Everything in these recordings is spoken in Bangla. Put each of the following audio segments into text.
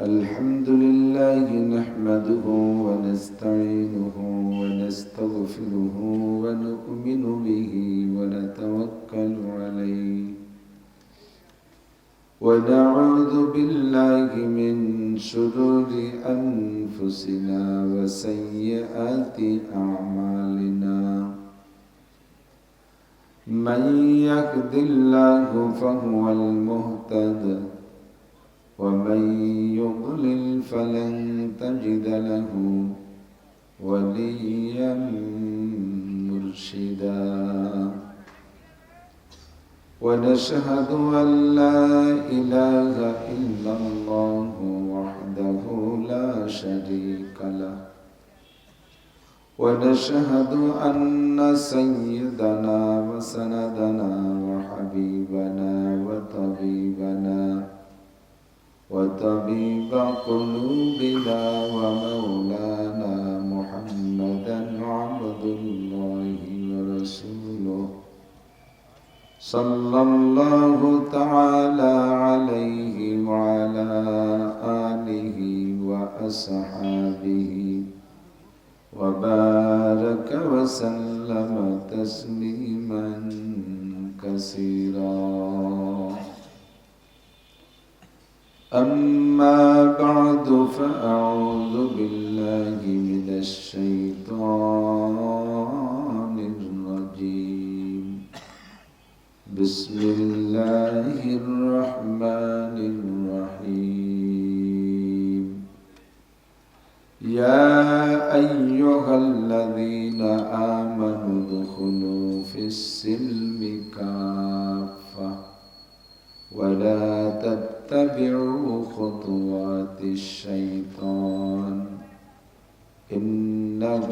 الحمد لله نحمده ونستعينه ونستغفره ونؤمن به ونتوكل عليه ونعوذ بالله من شرور أنفسنا وسيئات أعمالنا من يهد الله فهو المهتد ومن يضلل فلن تجد له وليا مرشدا ونشهد أن لا إله إلا الله وحده لا شريك له ونشهد أن سيدنا وسندنا وحبيبنا وطبيب قلوبنا ومولانا محمدا عبد الله ورسوله صلى الله تعالى عليه وعلى آله وأصحابه وبارك وسلم تسليما كثيرا أما بعد فأعوذ بالله من الشيطان الرجيم بسم الله الرحمن الرحيم يا أيها الذين آمنوا ادخلوا في السلم كافة ولا تتبعوا خطوات الشيطان إنه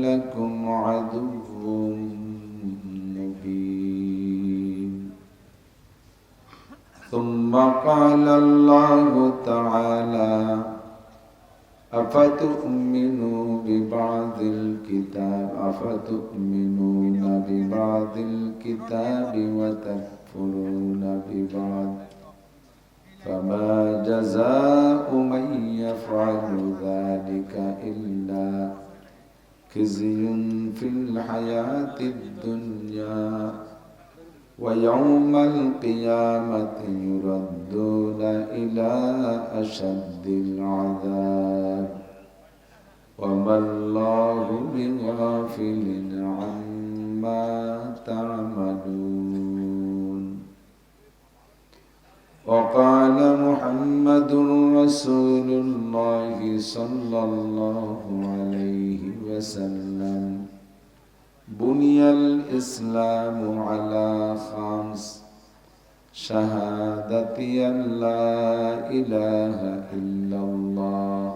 لكم عدو مبين ثم قال الله تعالى أفتؤمنون ببعض الكتاب وتكفرون ببعض فما جزاء من يفعل ذلك إلا خزي في الحياة الدنيا ويوم القيامة يردون إلى أشد العذاب وما الله بغافل عما تعملون وقال محمد رسول الله صلى الله عليه وسلم بني الإسلام على 5 شهادة أن لا إله إلا الله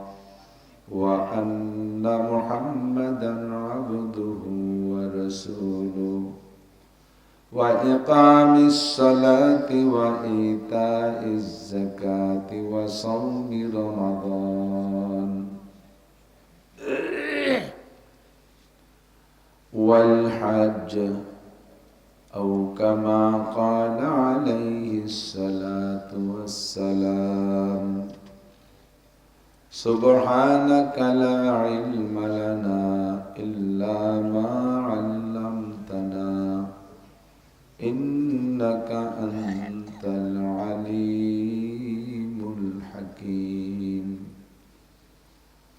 وأن محمدا عبده ورسوله وإقام الصلاة وإيتاء الزكاة وصوم رمضان والحج أو كما قال عليه الصلاة والسلام سبحانك لا علم لنا إلا ما علمتنا إنك أنت العليم الحكيم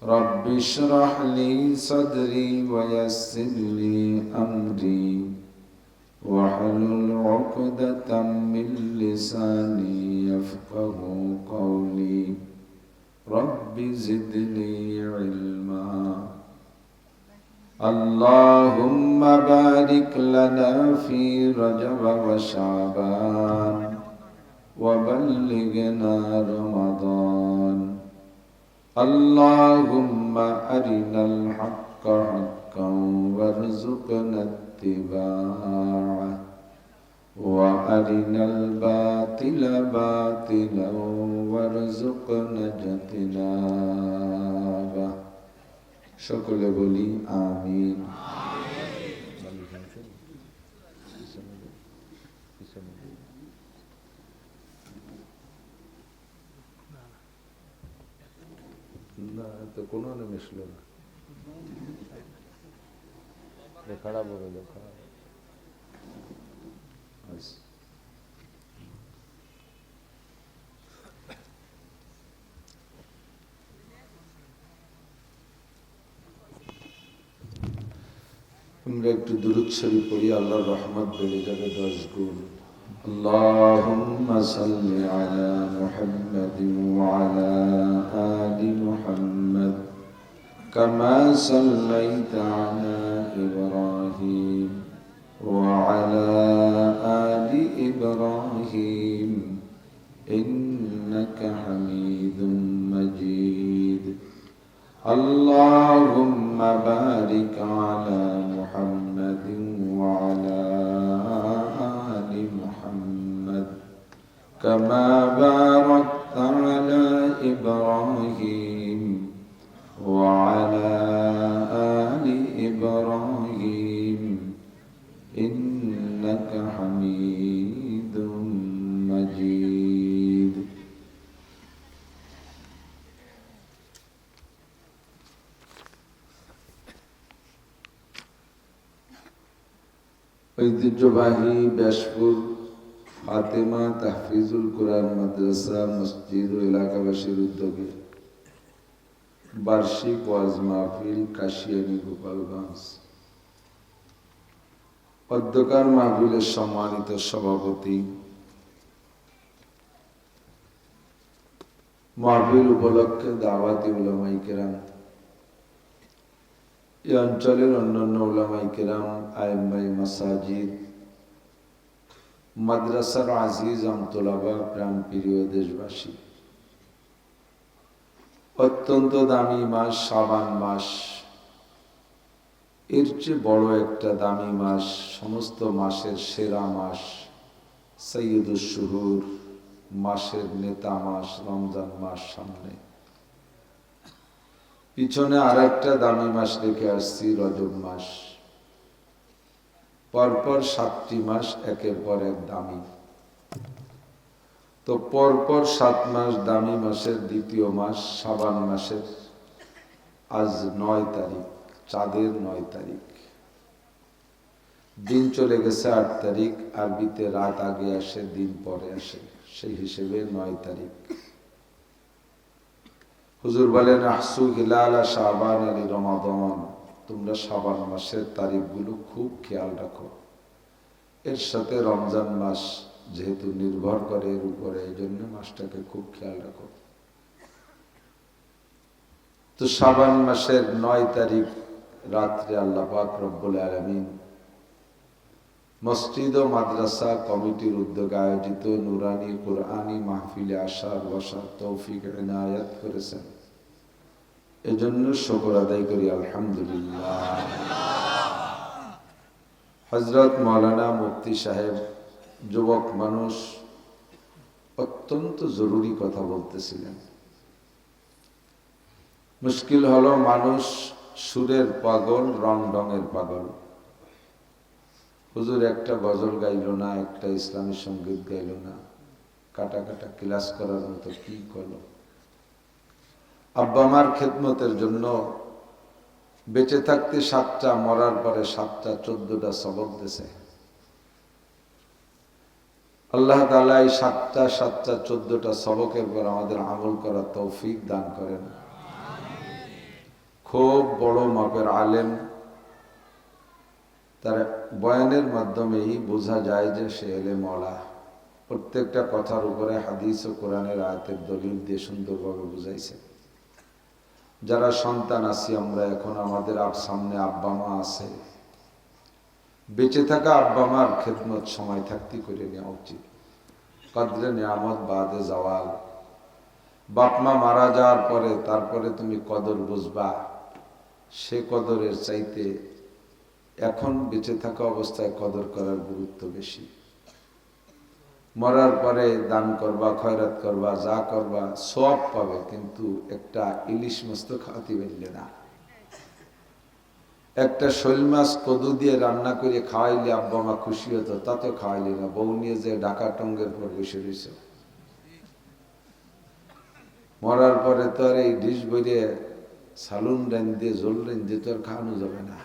رب اشرح لي صدري ويسر لي أمري واحلل عقدة من لساني يفقه قولي رب زدني علما اللهم بارك لنا في رجب وشعبان وبلغنا رمضان اللهم أرنا الحق حقا وارزقنا اتباعه وأرنا الباطل باطلا وارزقنا اجتنابه সকলে বলি আমিন। না তো কোনো ने मिसलो ना ये खराब हो गया खराब बस আমরা একটু দুরূদ শরীফ পড়ি আল্লাহর রহমত বেড়ে যাবে 10 গুণ اللهم صل على محمد وعلى آل محمد كما صليت على إبراهيم وعلى آل إبراهيم إنك حميد مجيد اللهم بارك على محمد وعلى آل محمد كما باركت على إبراهيم وعلى آل إبراهيم إنك حميد مجيد ঐতিহ্যবাহী ব্যাসপুর ফাতেমা তাহফিজুল কোরআন মাদ্রাসা মসজিদ ও এলাকাবাসীর উদ্যোগে বার্ষিক ওয়াজ মাহফিল কাশিয়ানী গোপালগঞ্জ অধ্যকার মাহফিলের সম্মানিত সভাপতি মাহফিল উপলক্ষে দাওয়াতি উলামায়ে কেরাম এই অঞ্চলের অন্যান্য উলামায়ে কেরাম আইম্মায়ে মাসাজিদ মাদ্রাসার আজিজ আমতোলাবা প্রাণ প্রিয় দেশবাসী অত্যন্ত দামি মাস শাবান মাস এর চেয়ে বড় একটা দামি মাস সমস্ত মাসের সেরা মাস সৈয়দুশ শুহুর মাসের নেতা মাস রমজান মাস সামনে পিছনে আরেকটা দামি মাস রেখে আসছি রজব মাস পরপর 7টি মাস একের পর এক দামি তো পরপর 7 মাস দামি মাসের দ্বিতীয় মাস শাবান মাসের আজ 9 তারিখ চাঁদের 9 তারিখ দিন চলে গেছে 8 তারিখ আরবিতে রাত আগে আসে দিন পরে আসে সেই হিসেবে 9 তারিখ হুজুর বলেন আহসু হিলালা শাবান আলি রমাদান তোমরা শাবান মাসের তারিখগুলো খুব খেয়াল রাখো এর সাথে রমজান মাস যেহেতু নির্ভর করে এর উপরে এই জন্য মাসটাকে খুব খেয়াল রাখো তো শাবান মাসের 9 তারিখ রাত্রে আল্লাহ পাক রব্বুল আলামিন মসজিদ ও মাদ্রাসা কমিটির উদ্যোগে আয়োজিত নুরানি কুরআনী মাহফিলে আসার বসার তৌফিক ইনায়াত করেছেন এজন্য শুকর আদায় করি আলহামদুলিল্লাহ হযরত মাওলানা মুফতি সাহেব যুবক মানুষ অত্যন্ত জরুরি কথা বলতেছিলেন মুশকিল হলো মানুষ সুরের পাগল রং ঢঙের পাগল হুজুর একটা গজল গাইল না একটা ইসলামী সঙ্গীত গাইল না কাটা কাটা ক্লাস করার মতো কি করলো আব্বা মার খেদমতের জন্য বেঁচে থাকতে 7টা মরার পরে 7টা 14টা সবক দিয়েছে আল্লাহ তাআলা এই 7টা 14টা সবকের পর আমাদের আমল করার তৌফিক দান করেন খুব বড় মাপের আলেম তার বয়ানের মাধ্যমেই বোঝা যায় যে সে এলেম ওয়ালা প্রত্যেকটা কথার উপরে হাদিস ও কোরআনের আয়াতের দলিল দিয়ে সুন্দরভাবে বুঝাইছে যারা সন্তান আছি আমরা এখন আমাদের সামনে আব্বা মা আছে বেঁচে থাকা আব্বা মার খেদমত সময় থাকতে করে নেওয়া উচিত কদরে নিয়ামত বাদে জাওয়াল বাপ মা মারা যাওয়ার পরে তারপরে তুমি কদর বুঝবা সে কদরের চাইতে এখন বেঁচে থাকা অবস্থায় কদর করার গুরুত্ব বেশি মরার পরে দান করবা খয়রাত করবা যা করবা সব পাবে কিন্তু একটা ইলিশ মাছ তো খাওয়াতে পারলে না একটা শৈল মাছ কদু দিয়ে রান্না করে খাওয়াইলে আব্বা মা খুশি হতো তাতে খাওয়াইলে না বউ নিয়ে যে ঢাকা টঙ্গের পর বসে রয়েছে মরার পরে তো আর এই ডিশ বইরে সালুন রেন দিয়ে জোল রেন দিয়ে তো আর খাওয়ানো যাবে না।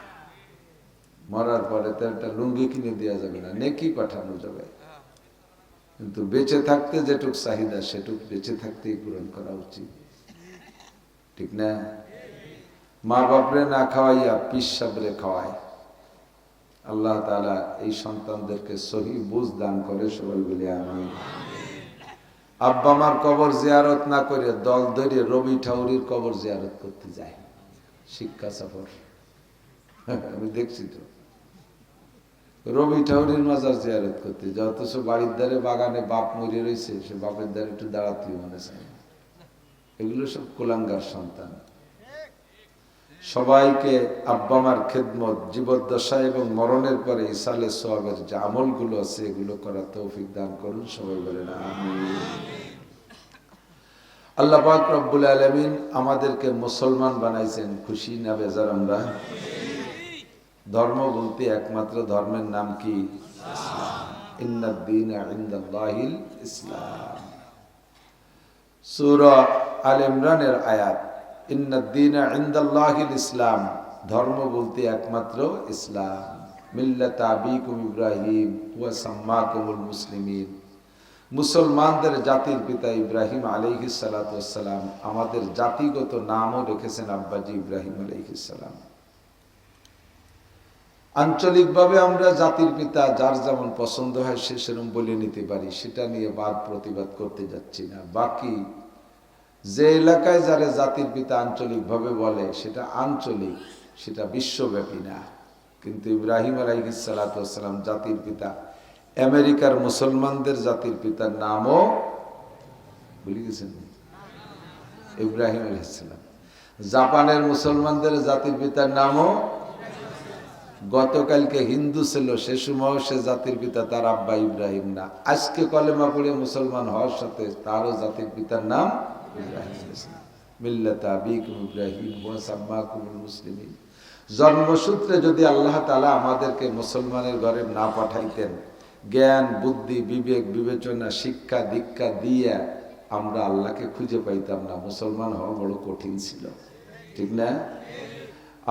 মরার পরে তো একটা লুঙ্গি কিনে দেওয়া যাবে না, নেকি পাঠানো যাবে। কিন্তু বেঁচে থাকতে যেটুক চাহিদা সেটুক বেঁচে থাকতেই পূরণ করা উচিত, ঠিক না? মা বাপরে না খাওয়াইয়া পিস সাবরে খাওয়ায়। আল্লাহ তাআলা এই সন্তানদেরকে সহি বুঝ দান করে, সবাই বলে আমিন। আব্বা মার কবর জিয়ারত না করে দল ধরে রবি ঠাকুরের কবর জিয়ারত করতে যায়, শিক্ষা সফর। আমি দেখছি তো, রবি ঠাকুরের মাজার জিয়ারত করতে যায়, অথচ বাড়ির ধারে বাগানে বাপ মরে রয়েছে, সে বাপের ধারে একটু দাঁড়াতে মনে চায়। এগুলো সব কুলাঙ্গার সন্তান। সবাইকে আব্বা মার খেদমত জীবদ্দশা এবং মরণের পরে ইসালে সওয়াবের যে আমলগুলো আছে এগুলো করার তৌফিক দান করুন, সবাই বলেন আমিন। আল্লাহ পাক রব্বুল আলামিন আমাদেরকে মুসলমান বানাইছেন, খুশি না বেজার আমরা? ধর্ম বলতে একমাত্র ধর্মের নাম কি? ইন্নাদ দীনা ইনদাল্লাহিল ইসলাম। সূরা আল ইমরানের আয়াত, ইন্নাদ দীনা ইনদাল্লাহিল ইসলাম। ধর্ম বলতে একমাত্র ইসলাম। মিল্লাত আবিকুম ইব্রাহিম ওয়া সাম্মাকুমুল মুসলিমিন। মুসলমানদের জাতির পিতা ইব্রাহিম আলাইহিস সালাতু ওয়াস সালাম আমাদের জাতিগত নামও রেখেছেন আব্বাজি ইব্রাহিম আলাইহিস সালাম। আঞ্চলিকভাবে আমরা জাতির পিতা যার যেমন পছন্দ হয় সে সেরকম বলে নিতে পারি, সেটা নিয়ে বাদ প্রতিবাদ করতে যাচ্ছি না। বাকি যে এলাকায় যারা জাতির পিতা আঞ্চলিকভাবে বলে সেটা আঞ্চলিক, সেটা বিশ্বব্যাপী না। কিন্তু ইব্রাহিম আলাইহিস সালাতু ওয়াস সালাম জাতির পিতা। আমেরিকার মুসলমানদের জাতির পিতার নামও ভুলে গেছেন, ইব্রাহিম আলাইহিস সালাম। জাপানের মুসলমানদের জাতির পিতার নামও, গতকালকে হিন্দু ছিল সে সময় সে জাতির পিতা তার আব্বা ইব্রাহিম না, আজকে কলেমা পড়ে মুসলমান হওয়ার সাথে তারও জাতির পিতার নাম ইব্রাহিম। মিল্লাত আবিকুম ইব্রাহিম ওয়া সাম্মাকুমুল মুসলিমিন। জন্মসূত্রে যদি আল্লাহ তাআলা আমাদেরকে মুসলমানের ঘরে না পাঠাইতেন, জ্ঞান বুদ্ধি বিবেক বিবেচনা শিক্ষা দীক্ষা দিয়ে আমরা আল্লাহকে খুঁজে পাইতাম না। মুসলমান হওয়া বড় কঠিন ছিল, ঠিক না?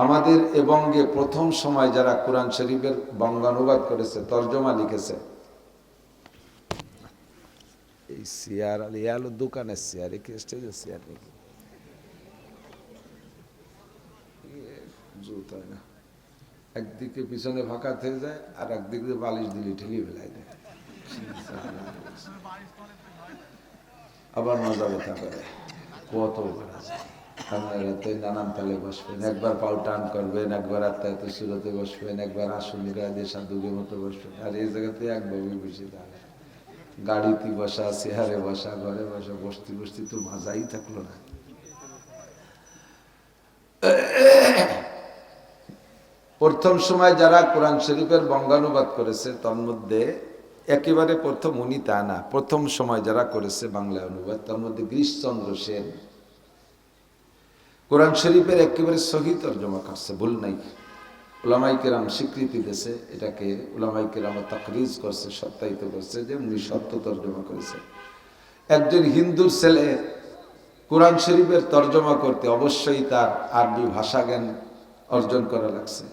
আমাদের এবঙ্গে প্রথম সময় যারা কোরআন শরীফের বঙ্গানুবাদ করেছে, তর্জমা লিখেছে, এই চেয়ার আলো দোকানের চেয়ার, কি স্টেজের চেয়ার নাকি? জুত হয় না, একদিকে পিছনে ফাঁকা থেকে যায় আর একদিকে বালিশ দিলে ঠেলি ফেলাই দেয়, আবার মজা ব্যথা করে। কত করা যায়? আপনারা তো নানান তালে বসবেন, একবার পাও টান করবেন, একবার আত্মায়ত সুরতে বসবেন, একবার আসুন গায়ে সাধুকের মতো বসবেন। আর এই জায়গাতে একভাবে বসে থাকে, গাড়িতে বসা, চেহারে বসা, ঘরে বসা, বসতে বসতে তো মজাই থাকলো না। প্রথম সময় যারা কোরআন শরীফের বঙ্গানুবাদ করেছে তার মধ্যে একেবারে প্রথম উনি তা না, প্রথম সময় যারা করেছে বাংলা অনুবাদ তার মধ্যে গিরিশচন্দ্র সেন কোরআন শরীফের একেবারে সহি তর্জমা করছে, ভুল নাই। উলামায়ে কেরাম স্বীকৃতি দিয়েছে এটাকে, উলামায়ে কেরাম তাকরিজ করছে, সত্যায়িত করছে যে উনি সত্য তর্জমা করেছে। একজন হিন্দুর ছেলে কোরআন শরীফের তর্জমা করতে অবশ্যই তার আরবি ভাষা জ্ঞান অর্জন করা লাগছে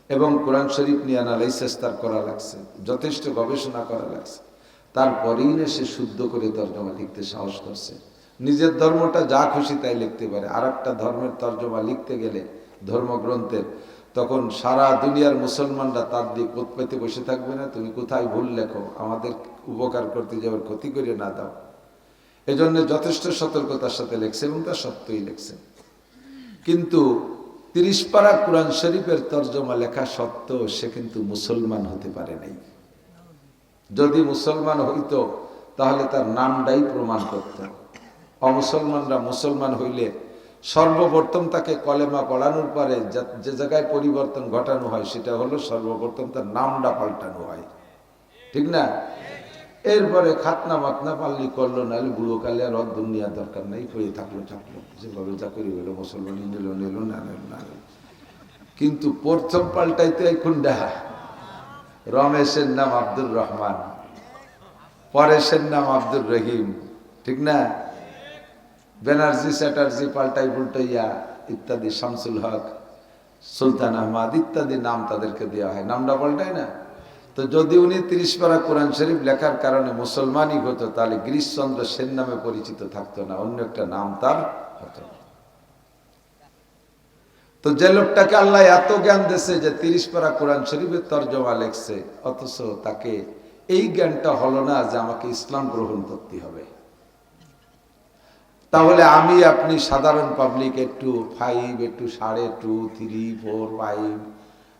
এবং কোরআন শরীফ নিয়ে অ্যানালাইসিস তার করা লাগছে, যথেষ্ট গবেষণা করা লাগছে। তারপরেই না সে শুদ্ধ করে তর্জমা লিখতে সাহস করছে। নিজের ধর্মটা যা খুশি তাই লিখতে পারে, আর একটা ধর্মের তর্জমা লিখতে গেলে ধর্মগ্রন্থের, তখন সারা দুনিয়ার মুসলমানরা তার দিক উৎপত্তি বসে থাকবে না, তুমি কোথায় ভুল লেখো, আমাদের উপকার করতে যাওয়ার ক্ষতি করে না দাও। এজন্য যথেষ্ট সতর্কতার সাথে লেখছে এবং তা সত্যই লেখছে। কিন্তু 30 পারা কোরআন শরীফের তর্জমা লেখা সত্ত্বেও সে কিন্তু মুসলমান হতে পারে নাই। যদি মুসলমান হইতো তাহলে তার নামটাই প্রমাণ করত। অমুসলমানরা মুসলমান হইলে সর্বপ্রথম তাকে কলেমা পড়ানোর পরে যে জায়গায় পরিবর্তন ঘটানো হয় সেটা হলো সর্বপ্রথম তার নামটা পাল্টানো হয়, ঠিক না? এরপরে খাতনা মাতনা পাল্লি করলো, নাহলে বুড়ো কালে আর দুনিয়া দরকার নাই, হয়ে থাকলো যেভাবে যা করি হলো, মুসলমান নিল না। কিন্তু প্রথম পাল্টাইতে খুন্ডা, রমেশের নাম আব্দুর রহমান, পরেশের নাম আব্দুর রহিম, ঠিক না? ব্যানার্জি চ্যাটার্জি পাল্টাই পুল্টাইয়া ইত্যাদি, শামসুল হক, সুলতান আহমদ ইত্যাদি নাম তাদেরকে দেওয়া হয়, নামটা পাল্টায় না। তো যদি উনি 30 পারা কোরআন শরীফ লেখার কারণে মুসলমানই হতো, তাহলে গিরিশচন্দ্র সেন নামে পরিচিত থাকতো না, অন্য একটা নাম তার হতো। তো যে লোকটাকে আল্লাহ এত জ্ঞান দিয়েছে যে 30 পারা কোরআন শরীফের তর্জমা লেখছে, অথচ তাকে এই জ্ঞানটা হলো না যে আমাকে ইসলাম গ্রহণ করতে হবে। তাহলে আমি আপনি সাধারণ পাবলিক একটু 5, একটু 2.5, 3, 4, 5,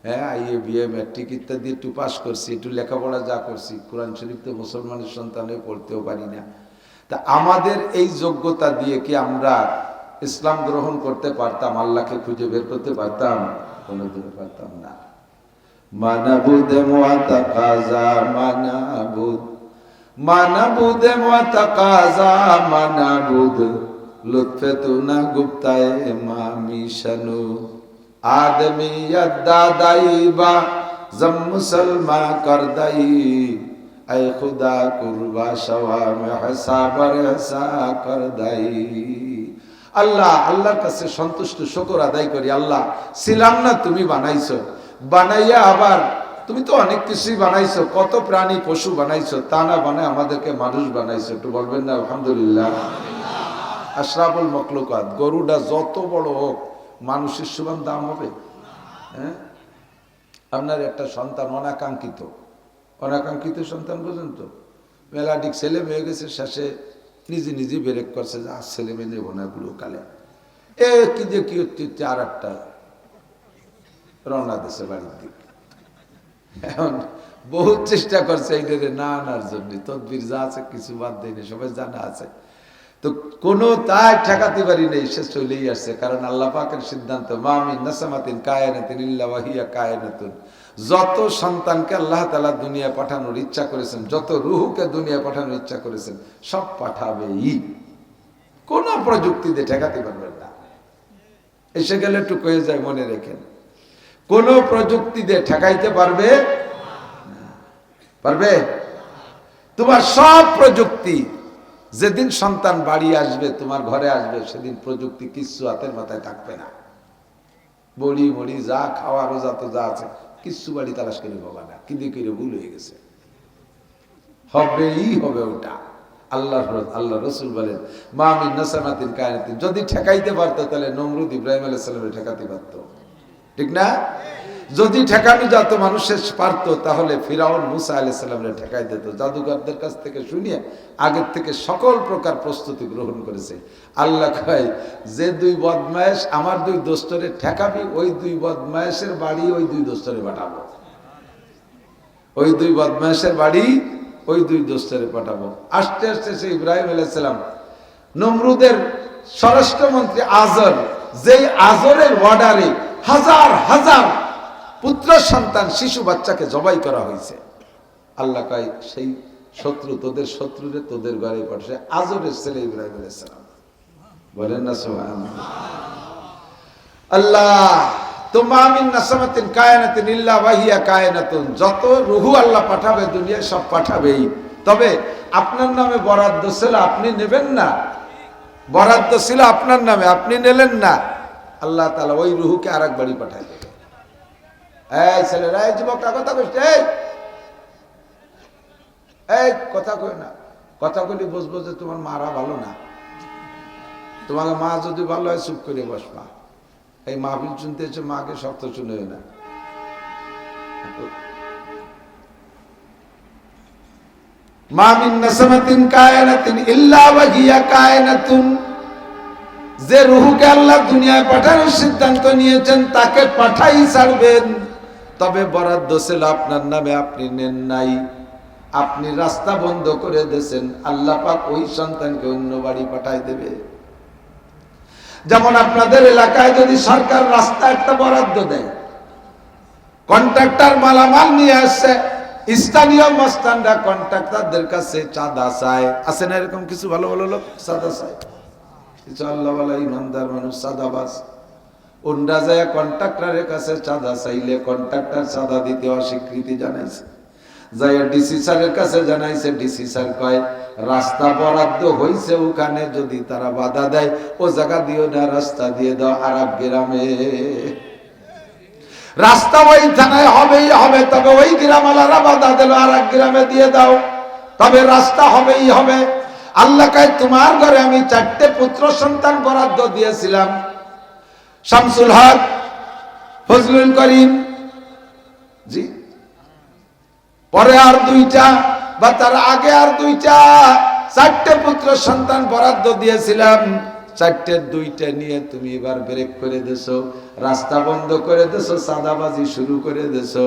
হ্যাঁ, আইএ বিএ ম্যাট্রিক ইত্যাদি একটু পাস করছি, একটু লেখাপড়া যা করছি, কোরআন শরীফ তো মুসলমানের সন্তানে পড়তেও পারি না। তা আমাদের এই যোগ্যতা দিয়ে কি আমরা ইসলাম গ্রহণ করতে পারতাম? আল্লাহকে খুঁজে বের করতে পারতাম? কোনোদিনও পারতাম না। মানাবুদ মুআতাকাযা মানাবুদ, মানাবুদ মুআতাকাযা মানাবুদ, লুৎফে তুনা গুপ্তায়ে মামিশানু, আদমিয়ত দাদাইবা জম মুসলমান করদাই, আই খুদা কুরবা শাওয়াম হিসাবার হিসা করদাই। আল্লাহ, আল্লাহর কাছে সন্তুষ্ট শুকর আদায় করি। আল্লাহ, ছিলাম না, তুমি বানাইছো, বানাইয়া আবার তুমি তো অনেক কিছুই বানাইছো, কত প্রাণী পশু বানাইছো, তা না বানায় আমাদেরকে মানুষ বানাইছো। একটু বলবেন না আলহামদুলিল্লাহ? আশরাফুল মখলুকাত, গরুটা যত বড় হোক মানুষের সমান দাম হবে? হ্যাঁ, আপনার একটা সন্তান অনাকাঙ্ক্ষিত, অনাকাঙ্ক্ষিত সন্তান পর্যন্ত মেলাডিক ছেলে মেয়ে গেছে, শেষে নিজে নিজে বেরেক করছে যে আর ছেলে মেয়ে নেবো না গুলো কালে, এ কি যে কি হচ্ছে, আর একটা রওনা দিছে বাড়ির দিকে। এখন বহুত চেষ্টা করছে এইটারে না আনার জন্য, তদবির যা আছে কিছু বাদ দেয়নি, সবাই জানা আছে। তো কোনো তাই ঠেকাতে পারি নেই, সে চলেই আসছে। কারণ আল্লাহ পাকের সিদ্ধান্ত, মা মিন নাসামাতিন কায়নাতিন ইল্লা ওয়া হিয়া কায়নাতুন। যত সন্তানকে আল্লাহ তাআলা দুনিয়া পাঠানোর ইচ্ছা করেছেন, যত রূহকে দুনিয়া পাঠানোর ইচ্ছা করেছেন, সব পাঠাবেই। কোন প্রযুক্তি দিয়ে ঠেকাতে পারবেন না। এসে গেলে একটু কয়ে যায়, মনে রেখেন, কোন প্রযুক্তি দিয়ে ঠেকাইতে পারবে? পারবে? তোমার সব প্রযুক্তি, যেদিন সন্তান বাড়ি আসবে, তোমার ঘরে আসবে, সেদিন প্রযুক্তি কিচ্ছু হাতের মাথায় থাকবে না। বড়ি মড়ি যা খাওয়া রোজা তো যা আছে কিচ্ছু বাড়ি তালাশ করে পাবা না, কিন্তু করে ভুল হয়ে গেছে, হবেই হবে ওটা। আল্লাহ রসুল বলেন, মা মিন নাসামাতিন কায়নাতিন। যদি ঠেকাইতে পারতো তাহলে নমরুদ ইব্রাহিম আলাইহিস সালামের ঠেকাতে পারতো, ঠিক না? যদি ঠেকানো যেত মানুষের পারতো, তাহলে ফিরাউন মুসা আলাইহিস সালামের ঠেকাই দিত। জাদুকরদের কাছ থেকে শুনিয়ে আগের থেকে সকল প্রকার প্রস্তুতি গ্রহণ করেছে। আল্লাহ কয়, যে 2 বদমায়েশ আমার 2 দোস্তরে ঠেকাবি, ওই 2 বদমায়েশের বাড়ি ওই 2 দোস্তরে পাঠাবো। ওই 2 বদমায়েশের বাড়ি ওই 2 দোস্তরে পাঠাবো। আস্তে আস্তে সে ইব্রাহিম আলাইহিস সালাম, নমরুদের স্বরাষ্ট্রমন্ত্রী আজর, যেই আজরের অর্ডারে হাজার হাজার পুত্র সন্তান শিশু বাচ্চাকে জবাই করা হয়েছে, আল্লাহ কয় সেই শত্রু, তোদের শত্রুরে তোদের ঘরে পাঠাছে আজরের ছেলে ইব্রাহিম আলাইহিস সালাম। বলেন না সুবহানাল্লাহ। আল্লাহ তো মা মিন নাসামাতিন কায়নাতিন ইল্লা ওয়া হিয়া কায়নাতুন, যত রূহ আল্লাহ পাঠাবে দুনিয়ায় সব পাঠাবেই। তবে আপনার নামে বরাদ্দ ছিল, আপনি নেবেন না। বরাদ্দ ছিল আপনার নামে, আপনি নিলেন না, আল্লাহ তাআলা ওই রূহকে আরেক বাড়ি পাঠায় দেবে। এই ছেলেরা, এই যুবকটা কথা কইছে, এই কথা কই না, কথা কইলে বুঝবো যে তোমার মারা ভালো না। তোমার মা যদি ভালো হয় চুপ করে বসবা। এই মাহফিল শুনতে এসে মাকে শক্ত শুনে না। মা মিন নাসামাতিন কায়নাতিন ইল্লা ওয়া হিয়া কায়নাতুন, যে রূহকে আল্লাহ দুনিয়ায় পাঠানোর সিদ্ধান্ত নিয়েছেন তাকে পাঠাই ছাড়বেন। তবে বরাদ্দ ছিল আপনার নামে, আপনি নেন নাই, আপনি রাস্তা বন্ধ করে দিয়েছেন, আল্লাহ পাক ওই সন্তানকে অন্য বাড়ি পাঠাই দেবে। যেমন আপনাদের এলাকায় যদি সরকার রাস্তা একটা বরাদ্দ দেয়, কন্ট্রাক্টর মালামাল নিয়ে আসছে, স্থানীয় মস্তানরা কন্ট্রাক্টরদের কাছে চাঁদা চায়, আছে না এরকম কিছু ভালো ভালো লোক চাঁদা চায়, কিছু আল্লাহওয়ালা ইমানদার মানুষ চাঁদাবাজ, ওনরা যায় কন্ট্রাক্টরের কাছে চাঁদা চাইলে কন্ট্রাক্টর চাঁদা দিতে অস্বীকৃতি জানাইছে, যায় ডিসি স্যারের কাছে জানাইছে, ডিসি স্যার কয় রাস্তা বরাদ্দ হয়েছে, ওখানে যদি তারা বাধা দেয় ও জায়গা দিও না, রাস্তা দিয়ে দাও আর এক গ্রামে। রাস্তা ওই থানায় হবেই হবে, তবে ওই গ্রামওয়ালারা বাধা দিল আর এক গ্রামে দিয়ে দাও, তবে রাস্তা হবেই হবে। আল্লাহ কয় তোমার ঘরে আমি 4টে পুত্র সন্তান বরাদ্দ দিয়েছিলাম, শামসুল হক, ফজলুল করিম, জি, পরে আর 2টা বা তার আগে আর 2টা, 4টে পুত্র সন্তান বরাদ্দ দিয়েছিলাম। 4টের 2টা নিয়ে তুমি এবার ব্রেক করে দেছো, রাস্তা বন্ধ করে দেছো, সাদাবাজি শুরু করে দেছো।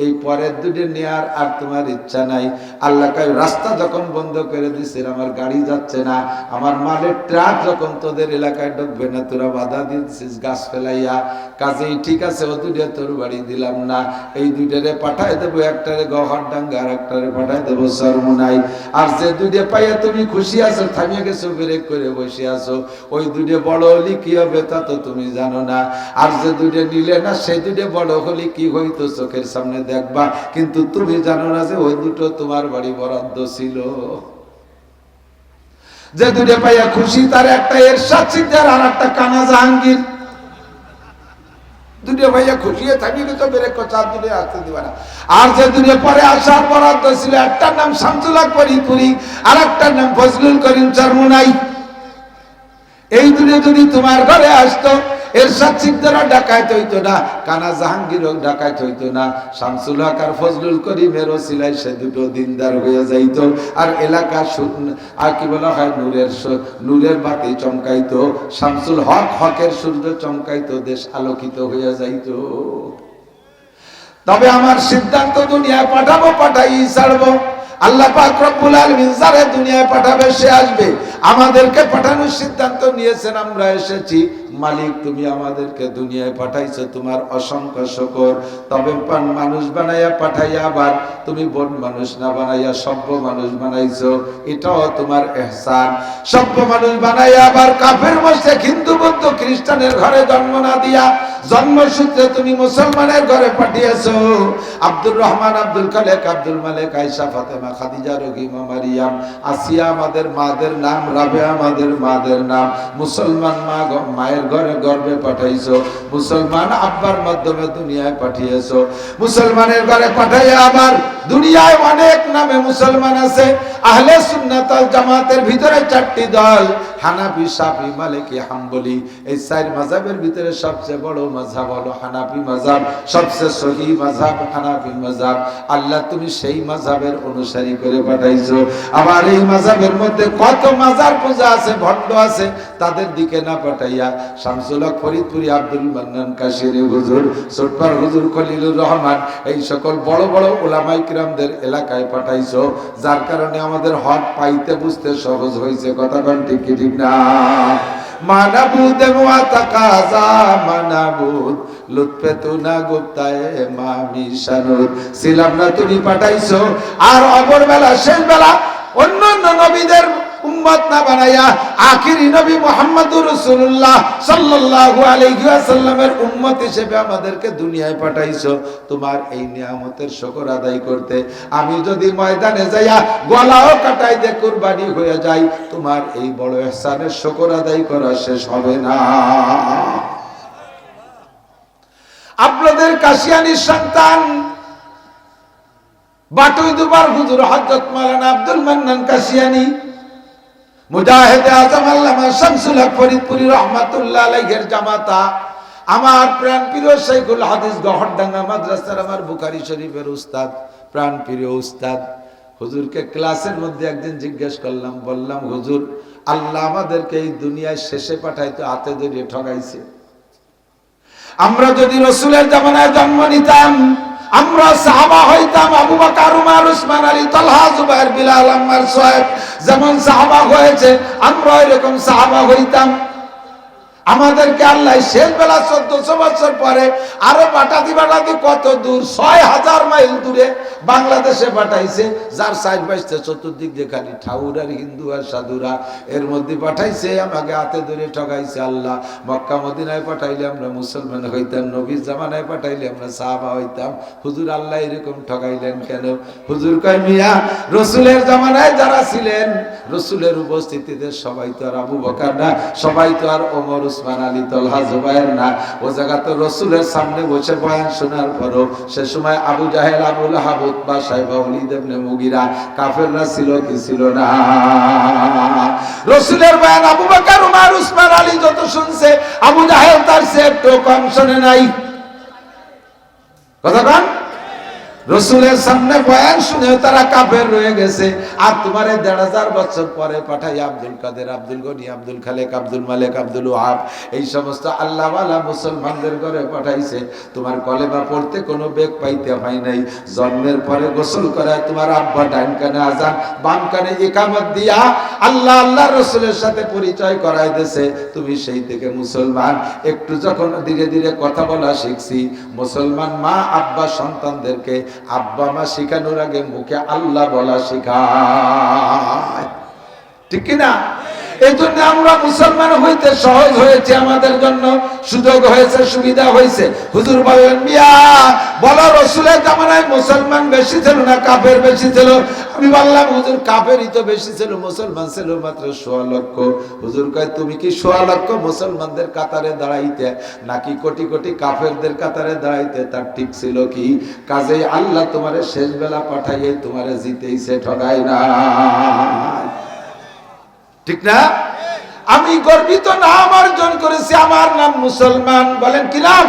এই পরের 2টা নেয়ার আর তোমার ইচ্ছা নাই। আল্লাহ কয় রাস্তা যখন বন্ধ করে দিছে, আমার গাড়ি যাচ্ছে না, আমার মালের ট্রাক যখন তোদের এলাকায় ঢুকবে না, তোরা বাধা দিয়েছিস গাছ ফেলাইয়া, কাজেই ঠিক আছে, ও 2টা তোর বাড়ি দিলাম না, এই 2টারে পাঠায় দেবো, একটারে গহরডাঙ্গা আর একটারে পাঠায় দেবো সরমুনাই। আর যে 2টা পাইয়া তুমি খুশি আছো, থামিয়ে গেছো, ব্রেক করে বসে আছো, ওই 2টা বড় হলে কি হবে তা তো তুমি জানো না। আর যে 2টা নিলে না, সেই 2টা বড় হলে কি হইতো চোখের সামনে দেখবা, কিন্তু তুমি জানো না যে ওই 2টো তোমার বাড়ি বরাদ্দ ছিল। যে 2টা পাইয়া খুশি, তার একটা এরশাদ সিদ্দিক আর একটা কানা জাহাঙ্গীর, 2টা ভাইয়া খুশি থাকি তো ব্রেক করছে, আর 2টা আসতে দিবা না। আর যে 2টা পরে আসার বরাদ্দ ছিল, একটার নাম শামসুল হক ফরিদপুরি আর একটার নাম ফজলুল করিম চরমুনাই, এই 2টা যদি তোমার ঘরে আসতো, এরশাদ সিদ্দিকরা ডাকাইত হইতো না, কানা জাহাঙ্গীরও ডাকাইত হইতো না, শামসুল হক আর ফজলুল করিমের ওসিলায় সে 2টো দিনদার হয়ে যাইত, আর এলাকা আর কি বলা হয় নূরের বাতি চমকাইতো, শামসুল হক হকের সূর্য চমকাইতো, দেশ আলোকিত হয়ে যাইত। তবে আমার সিদ্ধান্ত দুনিয়ায় পাঠাবো, পাঠাই ছাড়বো। আল্লাহ পাক রব্বুল আলামিন যারে দুনিয়ায় পাঠাবে সে আসবে। আমাদেরকে পাঠানোর সিদ্ধান্ত নিয়েছেন, আমরা এসেছি। মালিক তুমি আমাদেরকে দুনিয়ায় পাঠাইছো, তোমার অসংখ্য শুকর। তবে মানুষ বানাইয়া পাঠাইয়া আবার তুমি বন মানুষ না বানাইয়া সভ্য মানুষ বানাইছো, এটাও তোমার ইহসান। সভ্য মানুষ বানাইয়া আবার কাফের মুশরিক হিন্দু বৌদ্ধ খ্রিস্টানের ঘরে জন্ম না দিয়া জন্মসূত্রে তুমি মুসলমানের ঘরে পাঠিয়েছো। আব্দুর রহমান, আব্দুল খালেক, আব্দুল মালেক, আয়েশা, ফাতেমা, খাদিজা, রহিমা, মারিয়াম, আসিয়া আমাদের মাদের নাম, রাবেয়া আমাদের মাদের নাম। মুসলমান মায়ের ঘরে গর্ভে পাঠাইছো, মুসলমান আব্বার মাধ্যমে দুনিয়ায় পাঠিয়েছো। মুসলমানের ঘরে পাঠাইয়া আবার দুনিয়ায় অনেক নামে মুসলমান আছে। আহলে সুন্নাত ওয়াল জামাতের ভিতরে 4টি দল, হানাফি, শাফি, মালিকি, হাম্বলি। এই 4 মাযহাবের ভিতরে সবচেয়ে বড় মাযহাব হলো হানাফি মাযহাব, সবচেয়ে সহিহ মাযহাব হানাফি মাযহাব। আল্লাহ তুমি সেই মাযহাবের অনুসারী করে পাঠাইছো। আবার এই মাযহাবের মধ্যে কত মাজার পূজা আছে, ভণ্ড আছে, তাদের দিকে না পাঠাইয়া শামসুল হক ফরিদপুরি, আব্দুল মান্নান কাশিরি হুজুর, সোটপার হুজুর, খলিলুর রহমান, এই সকল বড় বড় উলামায়ে কিরামদের এলাকায় পাঠাইছো, যার কারণে আমাদের হক পাইতে বুঝতে সহজ হয়েছে। কথা কোন ঠিক কি ঠিক না? মানাবুদ ওয়া তাকাজা মানাবুদ লুৎফে তুনা গুপ্তায়ে মামি শানুদ। ছিলাম না তুমি পাঠাইছো, আর অপরবেলা শেষ বেলা অন্যান্য নবীদের উম্মত না বানাইয়া আখিরি নবী মুহাম্মদুর রাসূলুল্লাহ সাল্লাল্লাহু আলাইহি ওয়াসাল্লামের উম্মত হিসেবে আমাদেরকে দুনিয়ায় পাঠাইছো, তোমার এই নিয়ামতের শুকর আদায় করতে। আমি যদি ময়দানে যাইয়া গলাও কাটাই দিয়ে কুরবানি হয়ে যাই, তোমার এই বড় ইহসানের শুকর আদায় করা শেষ হবে না। আপনাদের কাশিয়ানির সন্তান বাটুই দুবার হুজুর হযরত মাওলানা আব্দুল মান্নান কাশিয়ানি, মুজাহিদে আজম আল্লামা শামসুল হক ফরিদপুরি রহমাতুল্লাহ আলাইহির জামাতা, আমার প্রাণ প্রিয় শাইখুল হাদিস গহরডাঙ্গা মাদ্রাসার আমার বুখারী শরীফের উস্তাদ, প্রাণ প্রিয় উস্তাদ। হুজুরকে ক্লাসের মধ্যে একদিন জিজ্ঞেস করলাম, বললাম হুজুর, আল্লাহ আমাদেরকে এই দুনিয়ায় শেষে পাঠাইতো, হাতে ধরে ঠকাইছে। আমরা যদি রাসূলের জামানায় জন্ম নিতাম, আমরা সাহাবা হইতাম, আবু বকর, উমর, উসমান, আলী, তালহা, জুবাইর, বিলাল, আম্মার, সুহাইব যেমন সাহাবা হয়েছে, আমরা এরকম সাহাবা হইতাম। আমাদেরকে আল্লাহ শেষ বেলা 1400 বছর পরে আরো পাঠাতি কত দূর, 6000 মাইল দূরে বাংলাদেশে পাঠাইছে, যার সাইড বাইশে চতুর্দিক দিয়ে খালি ঠাউর আর হিন্দু আর সাধুরা, এর মধ্যে পাঠাইছে, আমাকে হাতে ধরে ঠকাইছে। আল্লাহ মক্কা মদিনায় পাঠাইলে আমরা মুসলমান হইতাম, নবীর জামানায় পাঠাইলে আমরা সাহাবা হইতাম। হুজুর আল্লাহ এরকম ঠকাইলেন কেন? হুজুর কয়, মিয়া রাসূলের জামানায় যারা ছিলেন রসুলের উপস্থিতিতে সবাই তো আর আবু বকর না, সবাই তো আর ওমর, উসমান, আলী, তলহা, জুবায়ের না। ও জায়গা তো রসুলের সামনে বসে বয়ান শোনার পরও সে সময় আবু জাহেল, আবু লাহাব, উতবা, সাইবা, ওয়ালিদ ইবনে মুগিরা কাফেররা ছিল কি ছিল না? রসুলের বয়ান আবু বকর, ওমর, উসমান, আলী যত শুনছে, আবু জাহেল তার চেয়ে একটু কম শোনে নাই। কথা কন? রসুলের সামনে বয়ান শুনে তারা কাফের রয়ে গেছে। আর তোমার ১৫০০ বছর পরে পাঠাই আব্দুল কাদের, আব্দুল গনি, আব্দুল খালেক, আব্দুল মালেক, আব্দুল ওয়াহাব, এই সমস্ত আল্লাহওয়ালা মুসলমানদের ঘরে পাঠাইছে। তোমার কলেমা পড়তে কোনো বেগ পাইতে হয় নাই। জন্মের পরে গোসল করায় তোমার আব্বা ডান কানে আজান, বাম কানে ইকামত দিয়া আল্লাহ আল্লাহ রসুলের সাথে পরিচয় করাই দিয়েছে। তুমি সেই থেকে মুসলমান। একটু যখন ধীরে ধীরে কথা বলা শিখছি, মুসলমান মা আব্বা সন্তানদেরকে আব্বা মা শিখানোর আগে মুখে আল্লাহ বলা শিখায়, ঠিক কিনা? এই জন্য আমরা মুসলমান হইতে সহজ হয়েছে, আমাদের জন্য সুযোগ হয়েছে, সুবিধা হয়েছে। হুজুর বলেন, মিয়া বলো রসুলের জামানায় মুসলমান বেশি ছিল না কাফের বেশি ছিল? আমি বললাম, হুজুর কাফেরই তো বেশি ছিল, মুসলমান ছিল মাত্র ১৬ লক্ষ। হুজুর কয়, তুমি কি ১৬ লক্ষ মুসলমানদের কাতারে দাঁড়াইতে নাকি কোটি কোটি কাফেরদের কাতারে দাঁড়াইতে? তার ঠিক ছিল কি? কাজেই আল্লাহ তোমারে শেষ বেলা পাঠাইয়ে তোমারে জিতেইছে, ঠগাই না, ঠিক না? আমি গর্বিত নাম অর্জন করেছি, আমার নাম মুসলমান। বলেন কি নাম?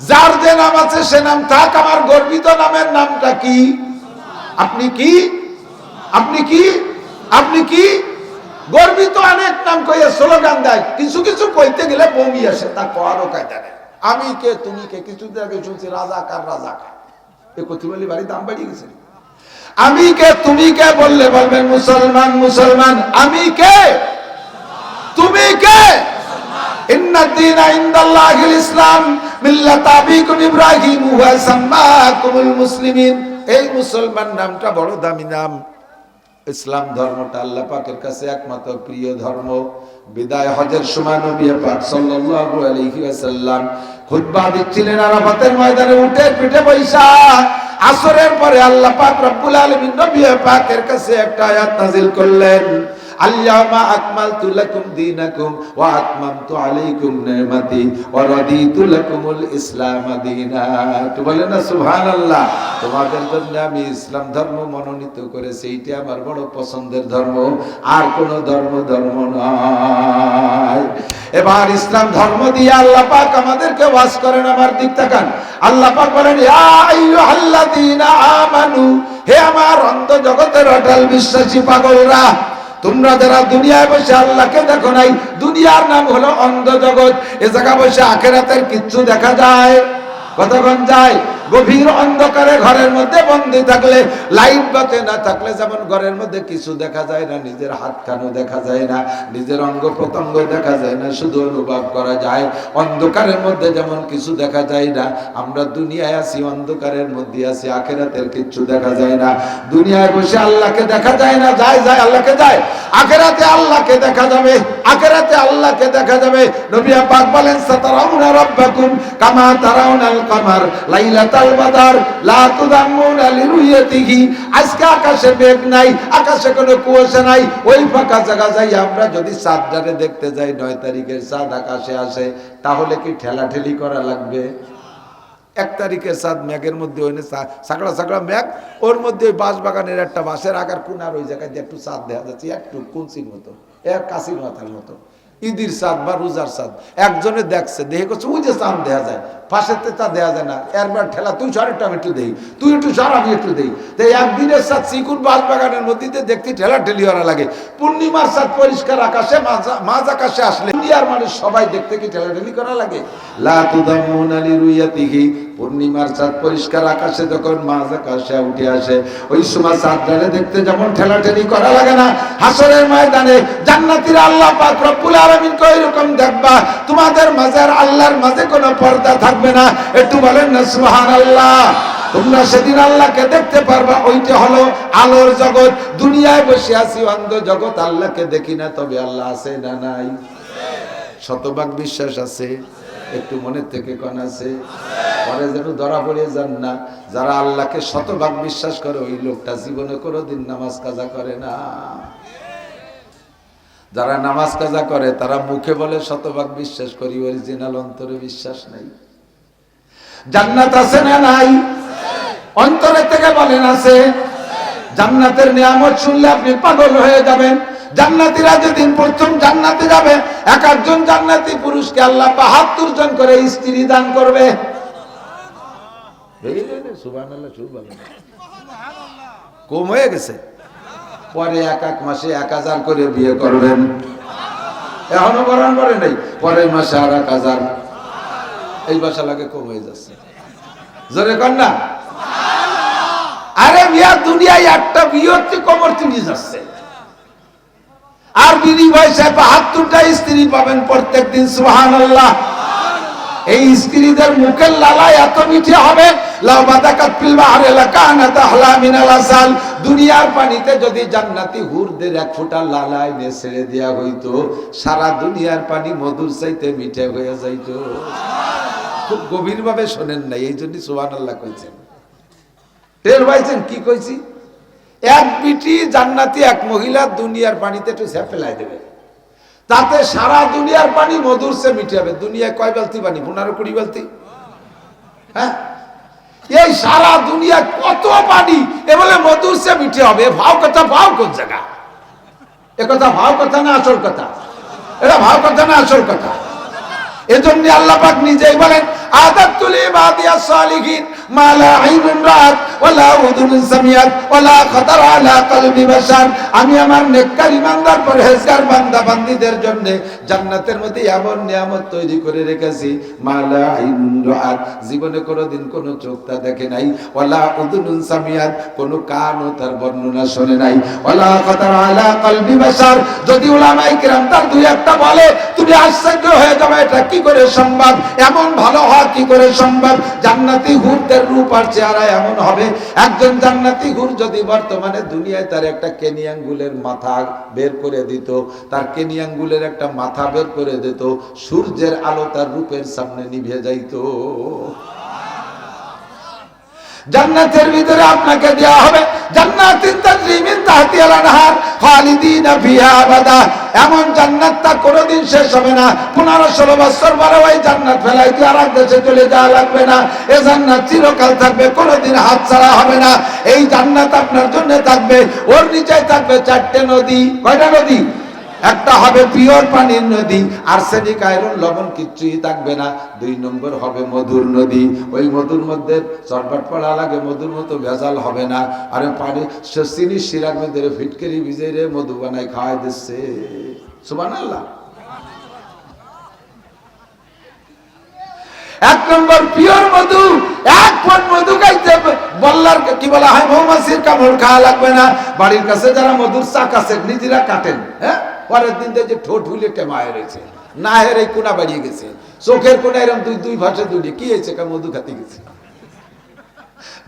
যার যে নাম আছে সে নাম থাক, আমার গর্বিত নামের নামটা কি? আপনি কি? আপনি কি? আপনি কি? গর্বিত অনেক নাম কইয়া স্লোগান দেয়, কিছু কিছু কইতে গেলে বমি আসে, তা কোয়ারও কায়দা নেই। আমি কে তুমি কে, কিছুদিন আগে শুনছি রাজাকার রাজাকার, এ কচুবালি বাড়ি দাম বাড়িয়ে গেছে। আমি কে তুমি কে বললে বলবেন মুসলমান মুসলমান। আমি কে? তুমি কে? ইন্নাদ-দীনা ইনদাল্লাহিল ইসলাম মিল্লাত আবিকুম ইব্রাহিম ওয়া সাম্মাকুমুল মুসলিমিন। এই মুসলমান নামটা বড় দামি নাম। ইসলাম ধর্মটা আল্লাহ পাকের কাছে একমাত্র প্রিয় ধর্ম। বিদায় হজের সময় নবী পাক সাল্লাল্লাহু আলাইহি ওয়াসাল্লাম খুতবা দিচ্ছিলেন আরাফাতের ময়দানে উঠে পিঠে বৈশা। আসরের পরে আল্লাহ পাক রব্বুল আলামিন নবী পাকের কাছে একটা আয়াত নাযিল করলেন, আল-ইয়াওমা আকমালতু লাকুম দীনাকুম ওয়া আতমামতু আলাইকুম নি'মাতি ওয়া রাদিতু লাকুমুল ইসলাম দীনা। তো বলেন না সুবহানাল্লাহ। তোমাদের জন্য আমি ইসলাম ধর্ম মনোনীত করেছি, এইটা আমার বড় পছন্দের ধর্ম, আর কোন ধর্ম নয়। এবার ইসলাম ধর্ম দিয়ে আল্লাহ পাক আমাদেরকে ওয়াজ করেন। আমার দিক তাকান, আল্লাহ পাক বলেন, ইয়া আইয়ুহাল্লাযীনা আমানু, হে আমার অন্ধ জগতের অটল বিশ্বাসী পাগলরা, তোমরা যারা দুনিয়ায় বসে আল্লাহকে দেখো নাই, দুনিয়ার নাম হলো অন্ধ জগৎ। এ জায়গা বসে আখিরাতের কিচ্ছু দেখা যায়? কতক্ষণ যায়? গভীর অন্ধকারে ঘরের মধ্যে বন্দী থাকলে, লাইট বাতি না থাকলে যেমন ঘরের মধ্যে কিছু দেখা যায় না, নিজের হাত কানও দেখা যায় না, নিজের অঙ্গ প্রত্যঙ্গ দেখা যায় না, শুধু অনুভব করা যায়। অন্ধকারের মধ্যে যেমন কিছু দেখা যায় না, আমরা দুনিয়ায় আছি, অন্ধকারের মধ্যে আছি, আখিরাতের কিচ্ছু দেখা যায় না। দুনিয়ায় বসে আল্লাহকে দেখা যায় না, যায় যায় আল্লাহকে যায়। আখিরাতে আল্লাহকে দেখা যাবে, আখিরাতে আল্লাহকে দেখা যাবে। নবী পাক বলেন, সাতারাউনা রাব্বাকুম কামা তারাউনাল কামার লাইলাতাল বাদার লা তুদাম্মুনা লিরুয়াতিহি। আজকে আকাশে মেঘ নাই, আকাশে কোনো কুয়াশা নাই, ওই ফাঁকা জায়গা যাই আমরা যদি চাঁদটারে দেখতে যাই, 9 তারিখের চাঁদ আকাশে আসে, তাহলে কি ঠেলাঠেলি করা লাগবে? 1 তারিখের চাঁদ মেঘের মধ্যে ওই সাকড়া সাকড়া মেঘ, ওর মধ্যে ওই বাঁশ বাগানের একটা বাঁশের আকার কোনার ওই জায়গায় দিয়ে একটু চাঁদ দেখা যাচ্ছে, একটু কুঞ্চির মতো, এক কাশির মাথার মতো। ঈদের চাঁদ বা রোজার চাঁদ একজনে দেখছে, দেখে করছে ওই যে চাঁদ দেখা যায়, পাশেতে তা দেওয়া যায় না, এরবার ঠেলা তুই সরেরটা আমি একটু দেই, তুই একটু সর আমি একটু দেই। তো একদিনের চাঁদ চিকুন বাঁশ বাগানের মধ্যে দেখতে ঠেলা ঠেলি করা লাগে। পূর্ণিমার চাঁদ পরিষ্কার আকাশে মাঝ আকাশে আসলে দুনিয়ার মানুষ সবাই দেখতে কি ঠেলা ঠেলি করা লাগে? লা তুদাম্মুনা লিরুয়াতিহি। পূর্ণিমার চাঁদ পরিষ্কার আকাশে যখন মাঝ আকাশে উঠে আসে, ওই সময় চাঁদটারে দেখতে যেমন ঠেলা ঠেলি করা লাগে না, হাসরের ময়দানে জান্নাতীরা আল্লাহ পাক রব্বুল আলামিন কই রকম দেখবা, তোমাদের মাঝে আর আল্লাহর মাঝে কোনো পর্দা থাকবে না। একটু বলেন না সুবহানাল্লাহ। তোমরা সেদিন আল্লাহকে দেখতে পারবা, ওইটা হলো আলোর জগৎ। দুনিয়ায় বসে আছি অন্ধ জগৎ, আল্লাহকে দেখি না, তবে আল্লাহ আছে না নাই? শতভাগ বিশ্বাস আছে? একটু মনের থেকে কোন আছে? পরে যেন ধরা পড়ে যান না। যারা আল্লাহকে শতভাগ বিশ্বাস করে, ওই লোকটা জীবনে কোনোদিন নামাজ কাজা করে না। যারা নামাজ কাজা করে তারা মুখে বলে শতভাগ বিশ্বাস করি, অরিজিনাল অন্তরে বিশ্বাস নাই। জান্নাত আছে না নাই? অন্তরে থেকে বলেন আছে। জান্নাতের নিয়ামত শুনলে আপনি পাগল হয়ে যাবেন। জান্নাতীরা যেদিন প্রথম জান্নাতে যাবে, এক একজন জান্নাতি পুরুষকে আল্লাহ ৭২ জন করে স্ত্রী দান করবে। সুবহানাল্লাহ, কম হয়ে গেছে। পরে এক এক মাসে ১,০০০ করে বিয়ে করবেন। এখনো বরণ করে নেই, পরের মাসে আর ১,০০০। এই বাসা লাগে কম হয়ে যাচ্ছে। জোরে কর না। আরে বিয়া দুনিয়ায় একটা বিয়ে হচ্ছে, কোমর চুড়িয়ে যাচ্ছে। আর বিনিময় ৭২টা স্ত্রী পাবেন প্রত্যেক দিন। সুবহানাল্লাহ। এই স্ত্রীদের মুখের লালায় এত মিঠে হবে, দুনিয়ার পানিতে যদি জান্নাতি হুরদের ১ ফোঁটা লালায় ছেড়ে দেওয়া হইতো, সারা দুনিয়ার পানি মধুর চাইতে মিঠে হয়ে যাইত। খুব গভীর ভাবে শোনেন নাই, এই জন্য সুবহানাল্লাহ কইছেন। টের পাইছেন কি কইছি? এক বিটি জান্নাতি এক মহিলা দুনিয়ার পানিতে একটু ফেলাই দেবে, তাতে সারা দুনিয়ার পানি মধুর সে মিটে যাবে। দুনিয়ায় কয় বালতি পানি? ১৫-২০ বালতি। হ্যাঁ, এই সারা দুনিয়া কত পানি, এ বলে মধুর সে মিটে হবে। ভাও কথা, ভাও কোন জায়গা? এ কথা ভাও কথা না আসল কথা? এটা ভাও কথা না আসল কথা? এজন্য আল্লাহ পাক নিজেই বলেন, আদাতুল ইবাদিয়াস সালিহিন মা লা আইনুন রাআত ওয়ালা উযুনুন সামিআত ওয়ালা খাতারা আলা কলবি বাশার। আমি আমার নেককার ইমানদার পরহেজগার বান্দা বান্দীদের জন্য জান্নাতের মধ্যে এমন নিয়ামত তৈরি করে রেখেছি, মা লা আইনুন রাআত, জীবনে কোনোদিন কোনো চোখ তা দেখে নাই, ওয়ালা উযুনুন সামিআত, কোনো কানও তার বর্ণনা শুনে নাই, ওয়ালা খাতারা আলা কলবি বাশার। যদি উলামায়ে কিরাম তার দুই একটা বলে, তুমি আশ্চর্য হয়ে যাবে, এটা কি করে সম্ভব? এমন ভালো হওয়া কি করে সম্ভব? জান্নাতি হুরদের রূপ আর চেহারা এমন হবে। একজন জান্নাতি হুর যদি বর্তমানে দুনিয়ায় তার একটা কেনি আঙ্গুলের মাথা বের করে দিত, তার কেনি আঙ্গুলের একটা মাথা বের করে দিত, সূর্যের আলো তার রূপের সামনে নিভে যাইত। জান্নাতের ভিতরে আপনাকে দেওয়া হবে জান্নাতিন তাজরি মিন তাহতিহাল আনহার খালিদিনা ফিহা আবাদা। এমন জান্নাত তা কোনোদিন শেষ হবে না। ১৫-১৬ বছর পরে ওই জান্নাত ফেলাইতে আর এক দেশে চলে যাওয়া লাগবে না। এ জান্নাত চিরকাল থাকবে, কোনোদিন হাতছাড়া হবে না। এই জান্নাত আপনার জন্য থাকবে। ওর নিচে থাকবে ৪টে নদী। কয়টা নদী? একটা হবে পিওর পানির নদী, আর্সেনিক আয়রন লবণ কিচ্ছুই থাকবে না। ২ নম্বর হবে মধুর নদী। ওই মধুর মধ্যে চটপট পড়া লাগে, মধুর মতো ভেজাল হবে না। আরে পানি চিনি শিরার মধ্যে ফিটকেরি ভিজে রে মধু বানাই খাওয়াই দিচ্ছে। সুবহানাল্লাহ। ১ নম্বর পিওর মধু। ১ পট মধু খাইতে বল্লার কি বলা হয়, মৌমাছির কামড় খাওয়া লাগবে না। বাড়ির কাছে যারা মধুর চাক আছে নিজেরা কাটেন, হ্যাঁ, পরের দিন যে ঠোঁট হুলে টেমায় রয়েছে, না হের এই কোনা বাড়িয়ে গেছে, চোখের কোনা এরকম দুই ভাষা দুটি কি হয়েছে, মধু খাতে গেছে।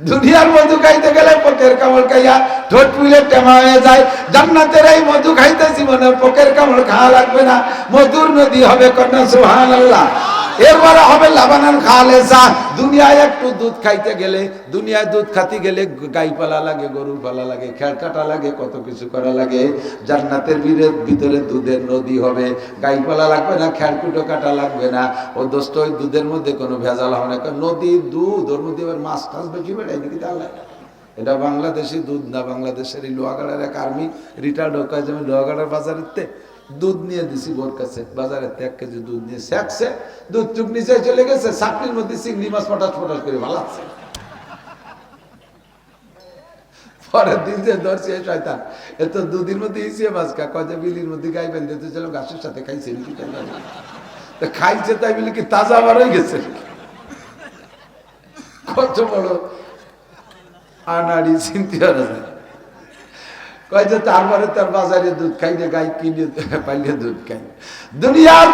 দুনিয়ার মধু খাইতে গেলে পোকের কামড় খাইয়া ঠোঁট ফুলে টেমা হয়ে যায়। জান্নাতের এই মধু খাইতে জীবনে পোকের কামড় খাওয়া লাগবে না। মধুর নদী হবে, কন্যা সুবহানাল্লাহ। এরপরে হবে লাবানান খালেসা। দুনিয়ায় একটু দুধ খাইতে গেলে, দুনিয়ায় দুধ খাতে গেলে গাই পালা লাগে, গরু পালা লাগে, খেড় কাটা লাগে, কত কিছু করা লাগে। জান্নাতের ভিতরে দুধের নদী হবে, গাই পালা লাগবে না, খেড়কুটো কাটা লাগবে না। ও দোস্ত, ওই দুধের মধ্যে কোনো ভেজাল হবে না। নদীর দুধ, ওর মধ্যে এবার মাছ টাছ বেশি বেড়ায় নাকি তাহলে? এটা বাংলাদেশি দুধ না, বাংলাদেশের এই লোহাগাড়ার এক আর্মি রিটায়ার্ড হোক, যেমন লোহাগাড়ার বাজারেতে দুধ নিয়ে দিছি বোর কাছে, বাজারে ১ কেজি দুধ নিয়ে শেখছে, দুধ চুক নিচে চলে গেছে, চাকরির মধ্যে চিংড়ি মাছ পটাশ পটাশ করে ভালাচ্ছে। পরের দিন যে ধরছে শয়তান, এত দুধের মধ্যে ইসিয়ে মাছ খা, কয় যে বিলির মধ্যে গাই বেঁধে দিয়েছিল, গাছের সাথে খাইছে নাকি, খাইছে তাই বলে কি তাজা আবার হয়ে গেছে? কত বড় আনাড়ি চিন্তা আছে। কয় যে তারপরে তার বাজারে দুধ খাই না, গাই কিনে পাইলে দুধ খাই। দুনিয়ার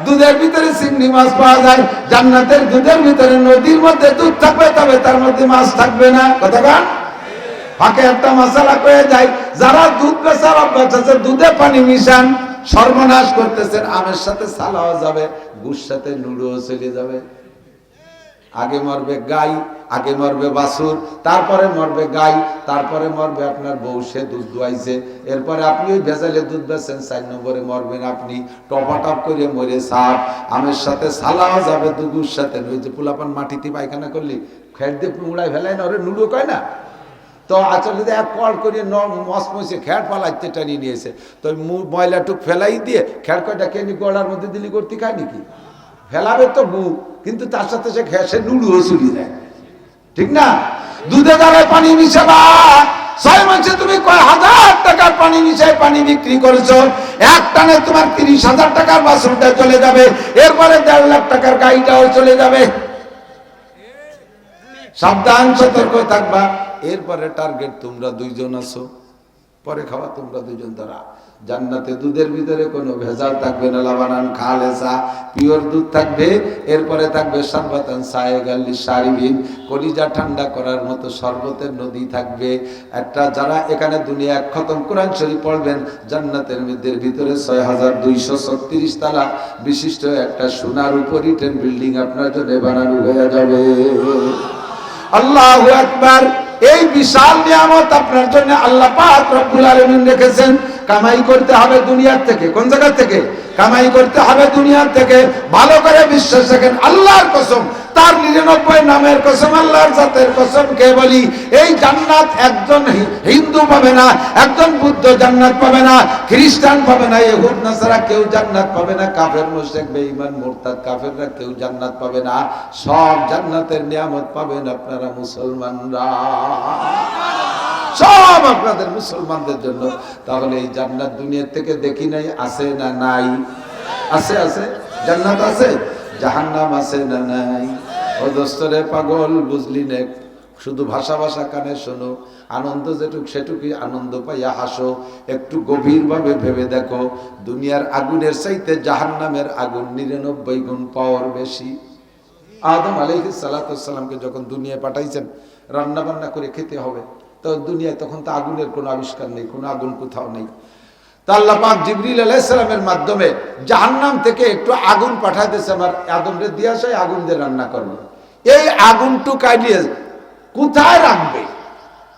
দুধের ভিতরে চিংড়ি মাছ পাওয়া যায়, জান্নাতের দুধের ভিতরে নদীর মধ্যে দুধ থাকবে, তবে তার মধ্যে মাছ থাকবে না। কথা কান ফাঁকে একটা মশলা কয়ে যায়, যারা দুধ বেচার অভ্যাস আছে, দুধে পানি মিশান, সর্বনাশ করতেছেন। আমের সাথে সালাও যাবে, গুড় সাথে নুডো চলে যাবে। আগে মরবে গাই, আগে মরবে বাছুর, তারপরে মরবে গাই, তারপরে মরবে আপনার বউ, সে দুধ দোয়াইছে, এরপরে আপনি ওই ভেজালে দুধ বেচছেন, 4 নম্বরে মরবেন আপনি। টপাটপ করে মরে সাপ, আমের সাথে সালাও যাবে, দুগুর সাথে। ওই যে পোলাপান মাটিতে পায়খানা করলি খেট দিয়ে মুড়াই ফেলাই না, ওরে নুডো কয় না, তো আসলে এক কল করে মসমসে খ্যাট পালাইতে টানিয়ে নিয়েছে, তো ময়লাটুক ফেলাই দিয়ে খ্যাট কয়টা কেনি গলার মধ্যে দিলি করতে খায় নাকি? ফেলাবে তো গু, কিন্তু তার সাথে সে ঘেসে নুডুও চুরি দেয়, ঠিক না? দুধে গালে পানি মিশাবা, 6 মাসে তুমি কয় হাজার টাকার পানি মিশাই পানি বিক্রি করেছো, এক টানে তোমার 30,000 টাকার বাছুরটা চলে যাবে, এরপরে 1.5 লাখ টাকার গাড়িটাও চলে যাবে। সাবধান, সতর্ক থাকবা। এরপরে টার্গেট তোমরা 2 জন আছো, পরে খাওয়া তোমরা 2 জন ধরা। জান্নাতে দুধের ভিতরে কোনো ভেজাল থাকবে না, লাবানান খালেসা, পিওর দুধ থাকবে। এরপরে থাকবে শারবাতান সায়েগাল লিশারিবিন, কলিজা ঠান্ডা করার মতো শরবতের নদী থাকবে একটা। যারা এখানে দুনিয়া খতম কোরআন শরীফ পড়বেন, জান্নাতের ভিতরে 6236 তলা বিশিষ্ট একটা সোনার উপরই 10 বিল্ডিং আপনার জন্য বানানো হয়ে যাবে। আল্লাহু আকবার। এই বিশাল নিয়ামত আপনার জন্য আল্লাহ পাক রব্বুল আলামিন রেখেছেন। কামাই করতে হবে দুনিয়ার থেকে। কোন জায়গা থেকে? কামাই করতে হবে দুনিয়ার থেকে। ভালো করে বিশ্বাস রাখেন, আল্লাহর কসম, তার 99 নামের কসম, আল্লাহর জাতের কসম কে বলি, এই জান্নাত একজন হিন্দু পাবে না, একজন বুদ্ধ জান্নাত পাবে না, খ্রিস্টান পাবে না, ইহুদ নাসারা কেউ জান্নাত পাবে না, কাফের মুশরিক বেঈমান মুরতাদ কাফেররা কেউ জান্নাত পাবে না। সব জান্নাতের নিয়ামত পাবেন আপনারা মুসলমানরা, সব আপনাদের মুসলমানদের জন্য। তাহলে এই জান্নাত দুনিয়ার থেকে দেখি নাই, আছে না নাই? আছে, আছে। জান্নাত আছে, জাহান্নাম আছে না নাই? ও দোস্তরে পাগল, বুঝলি না? শুধু ভাষা ভাষা কানে শোনো, আনন্দ যেটুক সেটুকুই আনন্দ পাইয়া হাসো। একটু গভীরভাবে ভেবে দেখো, দুনিয়ার আগুনের চাইতে জাহান্নামের আগুন 99 গুণ পাওয়ার বেশি। আদম আলাইহিস সালাতু ওয়াস সালামকে যখন দুনিয়ায় পাঠাইছেন রান্না বান্না করে খেতে হবে, তো দুনিয়ায় তখন তো আগুনের কোনো আবিষ্কার নেই, কোনো আগুন কোথাও নেই। তা আল্লাহ পাক জিবরিল আলাইহিস সালামের মাধ্যমে জাহান্নাম থেকে একটু আগুন পাঠাইতেছে, আমার আদমরে দিয়ে আসে, আগুন দিয়ে রান্না করবে। এই আগুনটু কাইলিয়ে কোথায় রাখবে?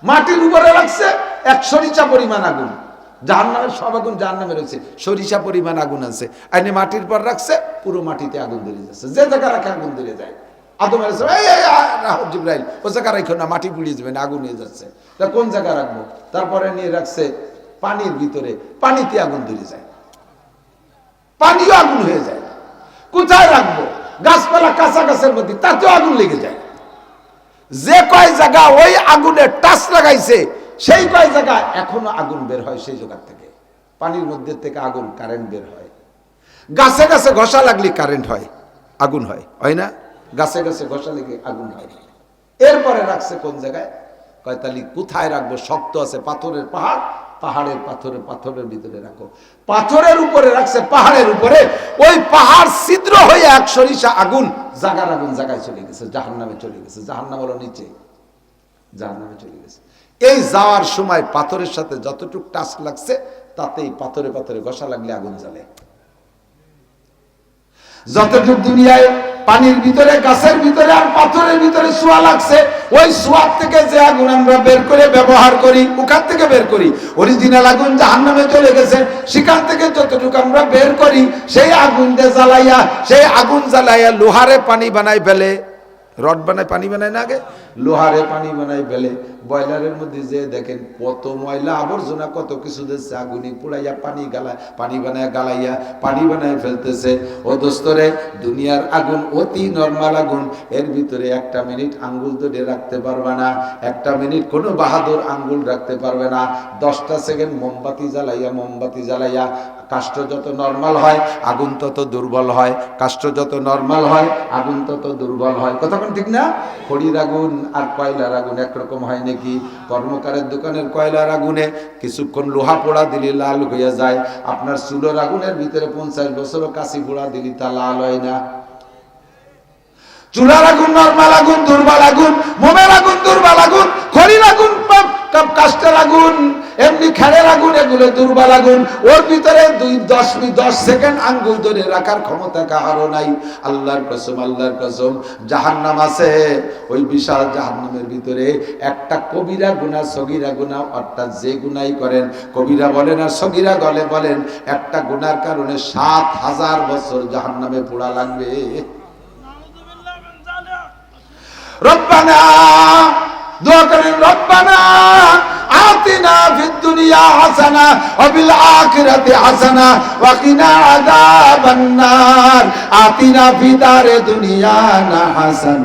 মাটির উপরে রাখছে, 1 সরিষা পরিমাণ আগুন। জাহান্নামের সব আগুন জাহান্নামে রয়েছে, সরিষা পরিমাণ আগুন আছে। আইনে মাটির পর রাখছে, পুরো মাটিতে আগুন ধরে যাচ্ছে, যে জায়গা রাখে আগুন ধরে যায়। আদম আলাইহিস সালাম, জিবরাইল ও জায়গা রাখো না, মাটি পুড়িয়ে যাবে না, আগুন নিয়ে যাচ্ছে। তা কোন জায়গা রাখবো? তারপরে নিয়ে রাখছে পানির ভিতরে, পানিতে আগুন ধরে যায়, পানিও আগুন হয়ে যায়। কোথায় রাখবো? গাছপালা, কাঁচা গাছের মধ্যে, তাতেও আগুন লেগে যায়। যে কয় জায়গা ওই আগুনে টাচ লাগাইছে, সেই কয় জায়গা এখনো আগুন বের হয় সেই জায়গা থেকে। পানির মধ্যে থেকে আগুন, কারেন্ট বের হয়। গাছে গাছে ঘষা লাগলে কারেন্ট হয়, আগুন হয়, হয় না? গাছে গাছে ঘষা লেগে আগুন হয়। এরপরে রাখছে কোন জায়গায়? কয়তালি কোথায় রাখবো? শক্ত আছে, পাথরের পাহাড়, পাহাড়ের পাথরের ভিতরে রাখো। পাথরের উপরে রাখছে, পাহাড়ের উপরে। ওই পাহাড় ছিদ্র হয়ে 1 সরিষা আগুন, জাগার আগুন জায়গায় চলে গেছে, জাহান্নামে চলে গেছে। জাহান্নাম হলো নিচে, জাহান্নামে চলে গেছে। এই যাওয়ার সময় পাথরের সাথে যতটুকু টাচ লাগছে, তাতেই পাথরে পাথরে ঘষা লাগলে আগুন জ্বলে। যতটুকু দুনিয়ায় পানির ভিতরে, গাছের ভিতরে আর পাথরের ভিতরে ছোঁয়া লাগছে, ওই ছোঁয়ার থেকে যে আগুন আমরা বের করে ব্যবহার করি, ওখান থেকে বের করি। অরিজিনাল আগুন জাহান্নামে চলে গেছে, সেখান থেকে যতটুকু আমরা বের করি, সেই আগুন দিয়ে জ্বালাইয়া, সেই আগুন জ্বালাইয়া লোহারে পানি বানাই ফেলে। রড বানায়, পানি বানায় না, আগে লোহারে পানি বানাই ফেলে। বয়লারের মধ্যে যে দেখেন কত ময়লা আবর্জনা, কত কিছু দিচ্ছে, আগুনে পুড়াইয়া পানি গালা, পানি বানায় গালাইয়া পানি বানায় ফেলতেছে। ও দোস্তরে, দুনিয়ার আগুন অতি নরমাল আগুন। এর ভিতরে 1 মিনিট আঙ্গুল ধরে রাখতে পারবে না, 1 মিনিট কোনো বাহাদুর আঙ্গুল রাখতে পারবে না। 10টা সেকেন্ড মোমবাতি জ্বালাইয়া কাষ্ঠ যত নরমাল হয়, আগুন তত দুর্বল হয়। কাষ্ঠ যত নরমাল হয়, আগুন তত দুর্বল হয়। কতক্ষণ ঠিক না? খড়ির আগুন আর কয়লার আগুন একরকম হয় নাকি? কর্মকারের দোকানের কয়লার আগুনে কিছুক্ষণ লোহা পোড়া দিলে লাল হয়ে যায়। আপনার চুলোর আগুনের ভিতরে 50 বছরও কাশি পোড়া দিলে তা লাল হয় না। চুলার আগুন নরমাল আগুন, দুর্বল আগুন। মোমের আগুন দুর্বল আগুন, খড়ির আগুন কাষ্ঠের আগুন, এমনি খেরের আগুন, এগুলো দুর্বল আগুন। ওর ভিতরে 10 সেকেন্ড আঙ্গুল ধরে রাখার ক্ষমতা কারো নাই। আল্লাহর কসম, আল্লাহর কসম, জাহান্নাম আছে। ওই বিশাল জাহান্নামের ভিতরে একটা কবিরা গুনাহ, সগীরা গুনাহ, অর্থাৎ যে গুনাহই করেন, কবিরা বলেন আর সগীরা বলেন, একটা গুনার কারণে 7000 বছর জাহান্নামে পোড়া লাগবে। রব্বানা, দোয়া করেন, রব্বানা আতিনা ফিদ দুনিয়া হাসানা ওয়া ফিল আখিরাতি হাসানা ওয়া কিনা আযাবান নার। আতিনা ফি দারে দুনিয়ানা হাসান,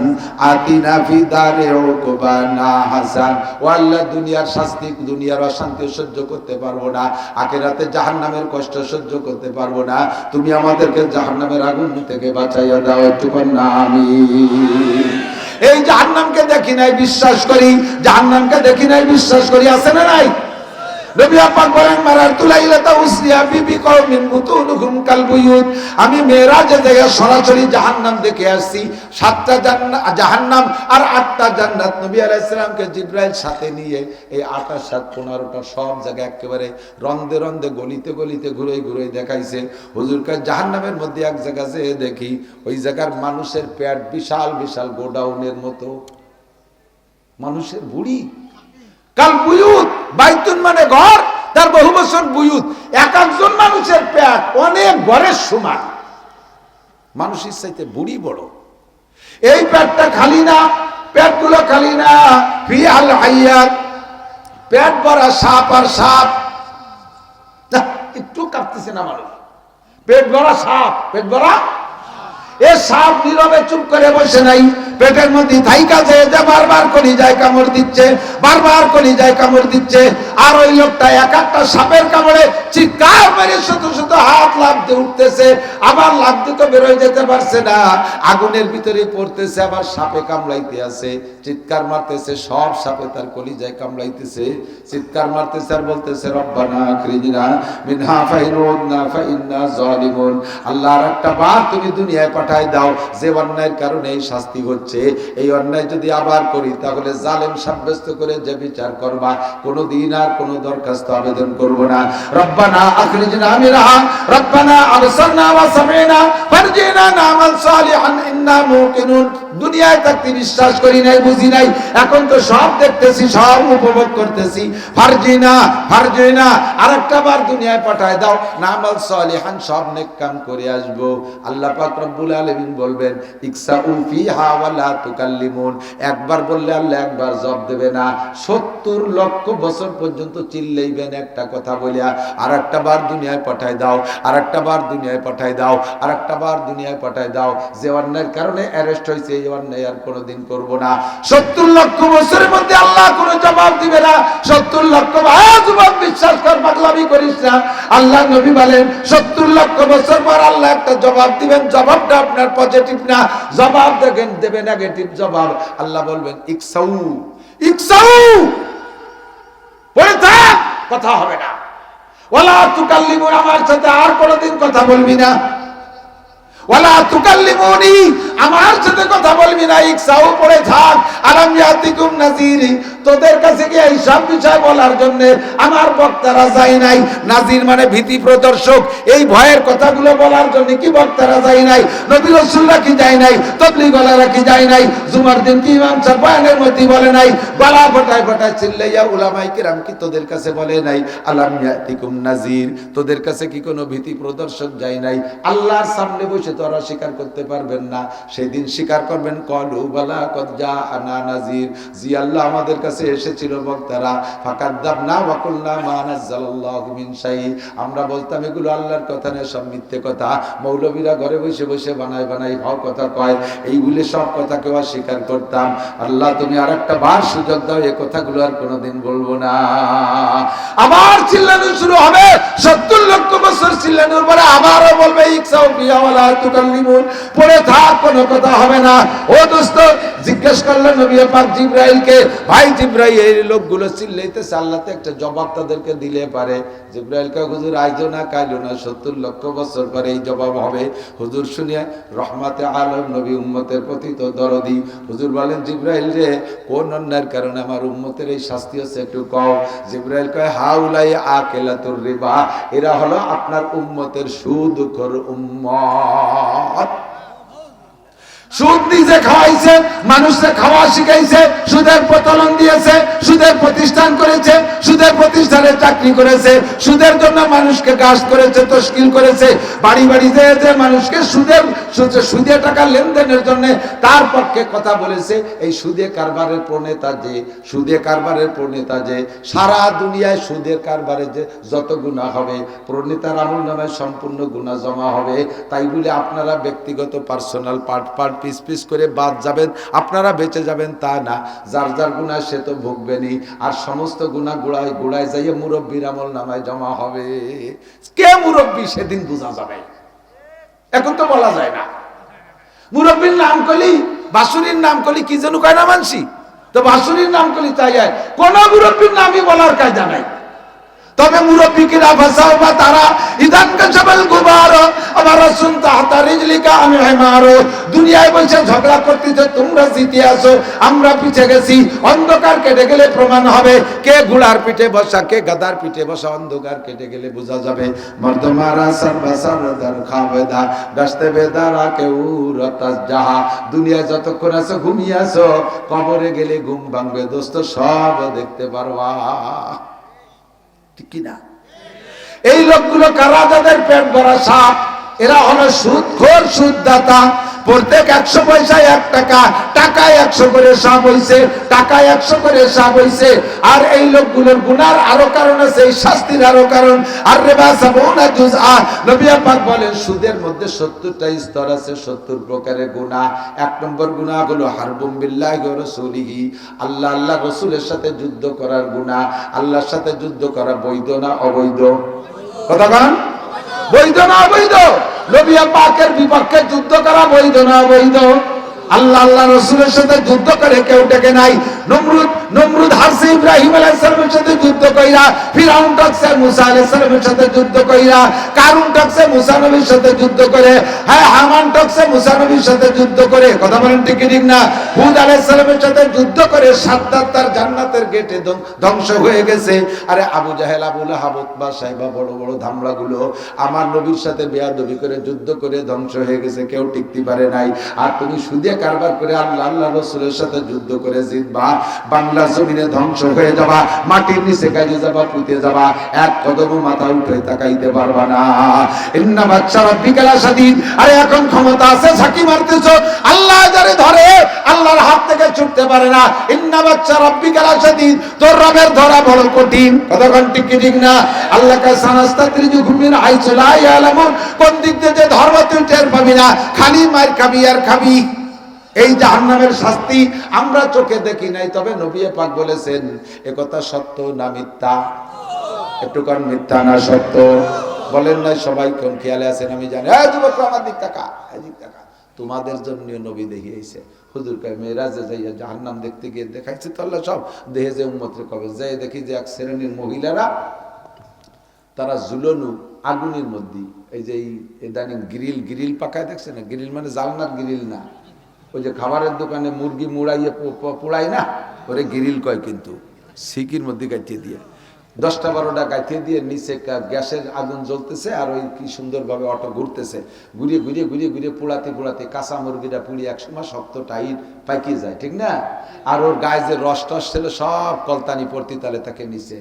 আতিনা ফি দারে উকবানা হাসান। ও আল্লাহ, দুনিয়ার শাস্তি, দুনিয়ার অশান্তি সহ্য করতে পারবো না, আখিরাতে জাহান্নামের কষ্ট সহ্য করতে পারবো না। তুমি আমাদেরকে জাহান্নামের আগুন থেকে বাঁচাইয়া দাও। একটু বলনা আমিন। এই জাহান্নামকে দেখি নাই, বিশ্বাস করি। জাহান্নামকে দেখি নাই, বিশ্বাস করি। আছে না নাই? নবী পাক বলেন, মারারতু লাইলাতা উসরিয়া বিবি কওমিন বুতুনুহুম কাল বুয়ুত। আমি মেরাজে থেকে সরাসরি জাহান্নাম দেখে আসছি। 7টা জাহান্নাম আর 8টা জান্নাত। নবী আলাইহিস সালামকে জিবরাইল সাথে নিয়ে এই 8 আর 7 15টা সব জায়গায় একেবারে রন্দে রন্দে গলিতে গলিতে ঘুরে ঘুরে দেখাইছে। হুজুরকে জাহান্নামের মধ্যে এক জায়গায় যেয়ে দেখি, ওই জায়গার মানুষের পেট বিশাল বিশাল গোডাউনের মতো, মানুষের বুড়ি। কাল বুয়ুত, বাইতুন মানে ঘর, তার বহু বছর বুয়ুত। এক একজন মানুষের পেট অনেক ঘরের সমান, মানুষের চাইতে বুড়ি বড়। এই পেটটা খালি না, পেটগুলো খালি না, ফিয়াল হাইয়াত, পেট ভরা সাপ আর সাপ। একটু কাঁপতেছে না মানুষ, পেট ভরা সাপ, পেট ভরা। এ সাপ নীরবে চুপ করে বসে নাই, পেটের মধ্যে থাইকা যে বারবার কলিজায় কামড় দিচ্ছে, বারবার কলিজায় কামড় দিচ্ছে। আর ওই লোকটা এক একটা সাপের কামড়ে চিৎকার মেরে শুধু শুধু হাত লাফ দিয়ে উঠতেছে, আবার লাফ দিতে বেরোয় যেতে পারছে না, আগুনের ভিতরে পড়তেছে, আবার সাপে কামড়াইতে আছে, চিৎকার মারতেছে, সব সাপে তার কলিজায় কামড়াইতেছে, চিৎকার মারতেছে আর বলতেছে, রব্বানা আখরিজনা মিনহা ফাইনুদনা ফাইন্না যালিমুন। আল্লাহ, আর একটা বার তুমি দুনিয়ায় পাঠায় দাও, যে অন্যায়ের কারণে এই শাস্তি হচ্ছে, এই অন্যায় যদি আবার করি তাহলে জালেম সাব্যস্ত করে যে বিচার করবা, কোনদিন আর কোন দরখাস্ত আবেদন করব না। রব্বানা আখরিজনা মিনহা, রব্বানা আবসারনা ওয়া সামি'না ফারজিনা না'মাল সালিহান ইন্না মুকিনুন। দুনিয়ায় থাকতে বিশ্বাস করি নাই, বুঝি নাই, এখন তো সব দেখতেছি, সব উপভোগ করতেছি। ফারজিনা, ফারজিনা, আরেকটা বার দুনিয়ায় পাঠায় দাও, না'মাল সালিহান, সব নেক কাম করে আসব। আল্লাহ পাক রব্বুল আলামিন বলবেন, ইকসাউ ফিহা ওয়া লা তুকাল্লিমুন। একবার বললে আল্লাহ একবার জবাব দেবে না, 70 লক্ষ বছর পর্যন্ত চিল্লাইবেন একটা কথা বলিয়া, আরেকটা বার দুনিয়ায় পাঠায় দাও, আরেকটা বার দুনিয়ায় পাঠায় দাও, আরেকটা বার দুনিয়ায় পাঠায় দাও। যে অন্যায়ের কারণে অ্যারেস্ট হয়েছে, এই অন্যায় আর কোনোদিন করব না। 70 লক্ষ বছরের মধ্যে আল্লাহ কোনো জবাব দিবে না। 70 লক্ষ যুবক বিশ্বাস কর, পাগলামি করিস না। আল্লাহ নবী বলেন, 70 লক্ষ বছর পর আল্লাহ একটা জবাব দিবেন, জবাবটা আপনার পজিটিভ না, জবাব দেখেন দেবে নেগেটিভ জবাব। আল্লাহ বলবেন, ইকসাউ, ইকসাউ, পড়ে থাক, কথা হবে না। ওয়ালা তুকাল্লিমুন, আমার সাথে আর কোনোদিন কথা বলবি না। ওয়ালা তুকাল্লিমুনি, আমার সাথে কথা বলবি না। ইকসাউ, পড়ে থাক। আলাম ইয়াতিকুম নাযীর, তোদের কাছে কি এই সব বিষয় বলার জন্য আমার বক্তারা যায় নাই? নাযীর মানে ভীতি প্রদর্শক, এই ভয়ের কথাগুলো বলার জন্য কি বক্তারা যায় নাই? নবী রাসূলরা কি যায় নাই? তাবলীগওয়ালারা কি যায় নাই? জুমার দিন কি ইমাম সাহেব বয়ানের মধ্যে বলে নাই? গলা ফটায় ফটায় চিল্লাইয়া উলামায়ে কিরাম কি তোদের কাছে বলে নাই? আলাম ইয়াতিকুম নাযীর, তোদের কাছে কি কোনো ভীতি প্রদর্শক যায় নাই? আল্লাহর সামনে বসে তো ওরা স্বীকার করতে পারবেন না, সেদিন স্বীকার করবেন, ক্বালু বালা কদ জাআনা নাযীর, জি আল্লাহ আমাদের কাছে এসেছিল বক্তারা। ফাকাদ্দাবনা ওয়া কুলনা মা নাযালাল্লাহু মিন শাই, আমরা বলতাম এগুলো আল্লাহর কথা না, সব মিথ্যে কথা, মৌলবীরা ঘরে বসে বসে বানায় বানায় হক কথা কয়, এইগুলি সব কথাকে অস্বীকার করতাম। আল্লাহ তুমি আরেকটা বার সুযোগ দাও, এই কথাগুলো আর কোনোদিন বলবো না। আবার চিল্লানো শুরু হবে, 70 লক্ষ বছর চিল্লানোর পরে আবারও বলবে, ইকসাউ ফিহা ওয়া লা তুকাল্লিমুন, পড়ে থাক, কোনো কথা হবে না। ও দোস্ত, জিজ্ঞেস করলেন নবী পাক জিবরাইলকে, ভাই জিবরাইল এই লোকগুলো চিল্লাইতেছে, আল্লাহ তো একটা জবাব তাদেরকে দিলে পারে। জিবরাইল কয়, হুজুর আইজো না কাইলো না, 70 লক্ষ বছর পরে এই জবাব হবে। হুজুর শুনিয়া রহমাতে আলম নবী উম্মতের প্রতি তো দরদি। হুজুর বলেন, জিবরাইল রে, কোন অন্যায়ের কারণে আমার উম্মতের এই শাস্তি হচ্ছে একটু কও। জিবরাইল কয়, হাউলাই আকিলাতুর রিবা, এরা হলো আপনার উম্মতের সুদখোর উম্মত। সুদ নিজে খাওয়াইছে, মানুষকে খাওয়া শিখাইছে, সুদের প্রচলন দিয়েছে, সুদের প্রতিষ্ঠান করেছে, সুদের প্রতিষ্ঠানে চাকরি করেছে, সুদের জন্য মানুষকে গাছ করেছে, তশকিল করেছে, বাড়ি বাড়ি যে মানুষকে সুদে টাকা লেনদেনের জন্য তার পক্ষে কথা বলেছে। এই সুদে কারবারের প্রণেতা যে সারা দুনিয়ায় সুদের কারবারে যে যত গুনাহ হবে, প্রণেতার আমল নামে সম্পূর্ণ গুনাহ জমা হবে। তাই বলে আপনারা ব্যক্তিগত পার্সোনাল পার্ট পিস পিস করে বাদ যাবেন, আপনারা বেঁচে যাবেন তা না। যার যার গুনাহ সে তো ভুগবেনই, আর সমস্ত গুনাহ গোড়ায় যাইয়ে মুরব্বীর আমল নামায় জমা হবে। কে মুরব্বী সেদিন বোঝা যাবে, এখন তো বলা যায় না। মুরব্বীর নাম কলি, বাসুরির নাম কলি কি যেন কয় না মানসি, তো বাসুরির নাম কলি তাই হয়, কোন মুরব্বীর নামই বলার কায়দা নাই। তবে মুরব্বী কিরা ভাষাও বা তারা ইদান কাসাবাল গুবার আমার রাসূল তাহতা রিজলিকা আমি হিমারো, দুনিয়ায় বসে ঝগড়া করতেছে, তোমরা জিতে আসো আমরা পিছে গেছি। অন্ধকার কেটে গেলে প্রমাণ হবে কে ঘোড়ার পিঠে বসা কে গাদার পিঠে বসা। অন্ধকার কেটে গেলে বোঝা যাবে। মর্দমারা সর্বসরদার খাবেদা গাছতে বেদারা কেউ রতাস জাহা, দুনিয়ায় যতক্ষণ আছো ঘুমিয়ে আছো, কবরে গেলে ঘুম ভাঙবে দোস্ত, সব দেখতে পারবা। ঠিক কিনা? এই লোকগুলো কারা? যাদের পেট ভরা সাপ, এরা হলো সুদখোর, সুদদাতা। প্রত্যেক 100 পয়সায় 1 টাকা, টাকায় 100 করে সাপ হইছে, টাকায় 100 করে সাপ হইছে। আর এই লোকগুলোর গুনার আরো কারণ আছে, এই শাস্তির আরো কারণ। আর রিবা সাবুনা জুজআ, নবী পাক বলেন সুদের মধ্যে 70টা স্তর আছে, 70 প্রকারের গুনাহ। 1 নম্বর গুনাহ হলো হারবুম বিল্লাহি ওয়া রাসূলিহি, আল্লাহ রাসূলের সাথে যুদ্ধ করার গুনাহ। আল্লাহর সাথে যুদ্ধ করা বৈধ না অবৈধ? কথা বলেন, বৈধ না অবৈধ? নবী পাকের বিপক্ষে যুদ্ধ করা বৈধ না অবৈধ? আল্লাহ রাসূলের সাথে যুদ্ধ করে কেউ ডেকে নাই। নমরুদ হারছে ইব্রাহিম আলাইহিস সালামের সাথে যুদ্ধ কইরা, ফিরাউন ডাকছে মুসা আলাইহিস সালামের সাথে যুদ্ধ কইরা, কারুন ডাকছে মুসা নবীর সাথে যুদ্ধ করে, হ্যাঁ হামান ডাকছে মুসা নবীর সাথে যুদ্ধ করে। কথা বলেন ঠিক কি ঠিক না? হুদ আলাইহিস সালামের সাথে যুদ্ধ করে সাদ্দাত তার জান্নাতের গেটে ধ্বংস হয়ে গেছে। আরে আবু জাহেল, আবু লাহাব, উতবা, সাইবা, বড় বড় ধামড়াগুলো আমার নবীর সাথে বেয়াদবি করে যুদ্ধ করে ধ্বংস হয়ে গেছে, কেউ টিকতে পারে নাই। আর তুমি সুদে কারবার করে আল্লাহ রাসূলের সাথে যুদ্ধ করে জিতবা, বাংলা জমিনে ধ্বংস হয়ে যাবা, মাটির নিচে গাইতে যাবা, পুঁতে যাবা, এক কদম মাথা উঠে তাকাইতে পারবা না। ইন্না বাচ্চা রাব্বিকাল শাদীদ, আরে এখন ক্ষমতা আছে, ঝাঁকি মারতেছো, আল্লাহ যারে ধরে আল্লাহর হাত থেকে ছুটতে পারে না। ইন্না বাচ্চা রাব্বিকাল শাদীদ, তোর রবের ধরা বড় কঠিন। কতক্ষণ ঠিক কি ঠিক না? আল্লাহ কা সানাস্তাদ্রিজু মিন হাইসু লা ইয়ালামুন, কোন দিক থেকে ধর্ম তুই টের পাবি না, খালি মার খাবি আর খাবি। এই জাহান্নামের শাস্তি আমরা চোখে দেখি নাই, তবে নবী পাক বলেছেন একথা সত্য না মিথ্যা? একটু কোন মিথ্যা না সত্য? বলেন না সবাই, কোন খেয়ালে আছেন আমি জানি। এই যুবক আমার দিক তাকা, এই দিক তাকা, তোমাদের জন্য নবী দেখিয়েছে। হুজুর কয় মেরাজে যাইয়া জাহান্নাম দেখতে গিয়ে দেখাইছে তো আল্লাহ সব দেহে যে উম্মতের কবে যাই দেখি যে এক শ্রেণীর মহিলারা তারা ঝুলনু আগুনের মধ্যে, এই যে ইদানিং গ্রিল পাকায় দেখছে না, গ্রিল মানে জালনার গ্রিল না, ওই যে খাবারের দোকানে মুরগি মুড়াইয়ে পোড়াই না, ওরে গ্রিল কয়, কিন্তু সিকির মধ্যে গাইতে দিয়ে 10টা 12টা গাইতে দিয়ে নিচে গ্যাসের আগুন জ্বলতেছে, আর ওই কি সুন্দরভাবে অটো ঘুরতেছে, ঘুরিয়ে ঘুরিয়ে ঘুরিয়ে ঘুরিয়ে পোড়াতে কাঁচা মুরগিটা পুড়িয়ে একসময় শক্ত টাইট পাকিয়ে যায়, ঠিক না? আর ওর গায়ে যে রস টস ছিল সব কলতানি পড়তি তালে তাকে নিচে,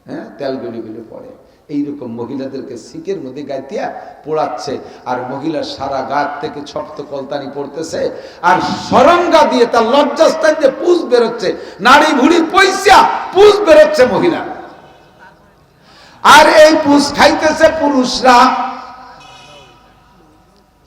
হ্যাঁ, তেল গুলি পড়ে। এইরকম মহিলাদেরকে শিকের মধ্যে গাইতিয়া পোড়াচ্ছে, আর মহিলার সারা গা থেকে শক্ত কলতানি পড়তেছে, আর সরঙ্গা দিয়ে তার লজ্জাস্থান দিয়ে পুষ বেরোচ্ছে, নাড়ি ভুড়ি পয়সা পুষ বেরোচ্ছে মহিলা। আর এই পুষ খাইতেছে পুরুষরা,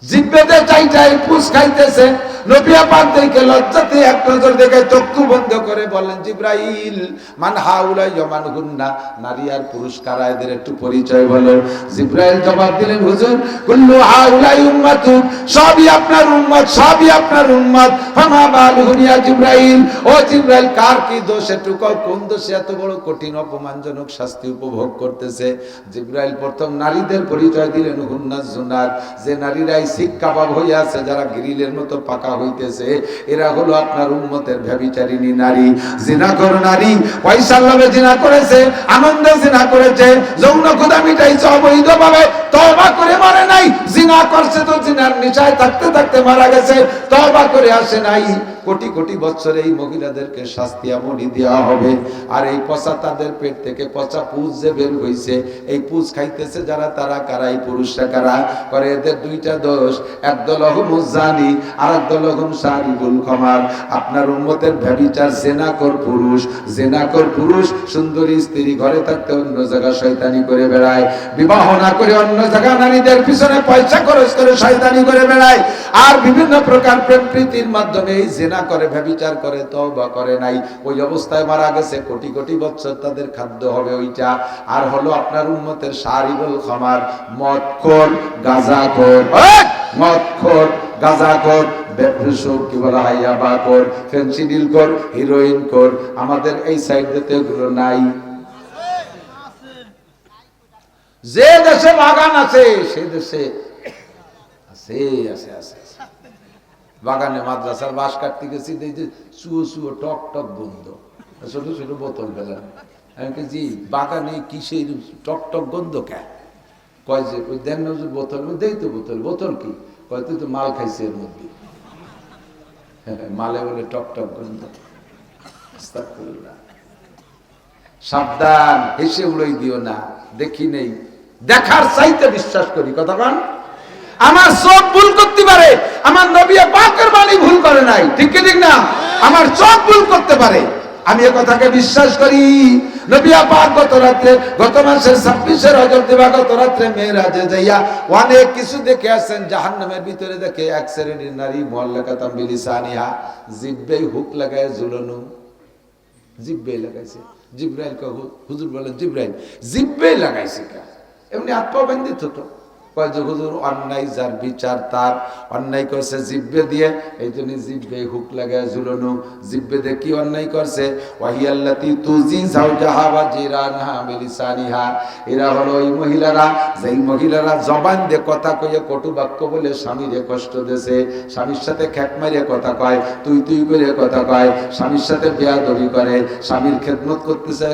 জিব্বেতে চাইটা এই পুষ খাইতেছে, নবী পাক দেখে লজ্জাতে এক নজর দেখে চক্ষু বন্ধ করে বলেন, জিবরাইল মান হাউলা ইয়ামান গুন্না, নারী আর পুরুষ কারা, এদের একটু পরিচয় বলো। জিবরাইল জবাব দিলেন, হুজুর কুল্লু হাউলা উম্মাতু, সবই আপনার উম্মত, সবই আপনার উম্মত। ফামা বালুহুম ইয়া জিবরাইল, ও জিবরাইল কার কি দোষ, একটু কোন দোষে এত বড় কঠিন অপমানজনক শাস্তি উপভোগ করতেছে। জিবরাইল প্রথম নারীদের পরিচয় দিলেন, হুন্নাজ জুনার, যে নারীরাই শিক কাবাব হইয়া আছে, যারা গ্রিলের মতো পাকা হইতেছে, এরা হলো আপনার উম্মতের ব্যভিচারিণী নারী, জিনাখোর নারী। পয়সার লোভে জিনা করেছে, আনন্দে জিনা করেছে, যৌন ক্ষুধা মিটাইছে অবৈধভাবে, তওবা করে মরে নাই। জিনা করছে তো জিনার নিশায় থাকতে থাকতে মারা গেছে, তওবা করে আসে নাই। কোটি কোটি বছর এই মহিলাদেরকে শাস্তি এমনই দেওয়া হবে। আর এই পচা তাদের পেট থেকে পচা পুঁজ যে বের হইছে, এই পুঁজ খাইতেছে যারা, তারা কারা, এই পুরুষরা কারা? করে এদের দুইটা দোষ, একদল হুমুজ জানি, আর একদল হুম সারিবুল খমার। আপনার উম্মতের ব্যভিচার জেনাকর পুরুষ, জেনাকর পুরুষ সুন্দরী স্ত্রী ঘরে থাকতে অন্য জায়গায় শয়তানি করে বেড়ায়, বিবাহ না করে অন্য জায়গায় নারীদের পিছনে পয়সা খরচ করে শয়তানি করে বেড়ায়, আর বিভিন্ন প্রকার প্রেম প্রীতির মাধ্যমে এই জেনা করে, ব্যভিচার করে, তওবা করে নাই, ওই অবস্থায় মারা গেছে। কোটি কোটি বছর তাদের খাদ্য হবে ওইটা। আর হলো আপনার উম্মতের সারিবুল খমার, মদখোর, গাঁজাখোর, মদখোর, গাঁজাখোর, বেপরুসুক, কি বলা হয়, ইয়াবাখোর, ফেনসিডিলখোর, হিরোইনখোর। আমাদের এই সাইড দিতে এগুলো নাই। যে দেশে বাগান আছে সে দেশে আছে, আছে, আছে। বাগানে মাদ্রাসার বাঁশ কাটতে গেছি, দেখছি চুয়ো চুয়ো টক টক গন্ধ, ছোট ছোট বোতল ফেলেন। আমি জি বাগানে কিসের টক টক গন্ধ কে? কয় যে ওই দেন বোতল, দেই তো বোতল, বোতল কি? কয় তুই তো মাল খাইছে এর মধ্যে। মালে বলে টক টক গন্ধ। সাবধান, হেসে উড়াই দিও না। দেখি নেই, দেখার চাইতে বিশ্বাস করি। কথা বল, আমার চোখ ভুল করতে পারে, আমার নবী পাকের বাণী ভুল করে নাই, ঠিক কি ঠিক না? আমার চোখ ভুল করতে পারে, আমি এ কথাকে বিশ্বাস করি। নবী পাক গত রাতে, গত মাসের 26 রজব দিবাগত রাতে মেরাজে যাইয়া অনেক কিছু দেখে আসেন। জাহান্নামের ভিতরে দেখে এক শ্রেণীর নারী, মুআল্লাকাতাম বিলিসানিহা, জিহ্বায় হুক লাগায় ঝুলানো, জিহ্বায় লাগাইছে। জিবরাইল কে হুজুর বলেন, জিবরাইল জিহ্বায় লাগাইছে কে? এমনি আত্মা বান্ধিত তো। কয় যে হুজুর, অন্যায় যার বিচার তার, অন্যায় করছে জিহ্বে দিয়ে, এই জন্য জিহ্বে হুক লাগায় ঝুলানো। জিহ্বে দিয়ে কি অন্যায় করছে? ওয়াহিয়াল্লাতি তুজি যাওজাহা ওয়া জিরানহা বিলিসানিহা, এরা হলো ওই মহিলারা, যেই মহিলারা জবান দিয়ে কথা কইয়ে কটু বাক্য বলে স্বামীরে কষ্ট দেছে, স্বামীর সাথে খ্যাক মারিয়ে কথা কয়, তুই তুই করে কথা কয়, স্বামীর সাথে বেয়াদবি করে, স্বামীর খেদমত করতেছে,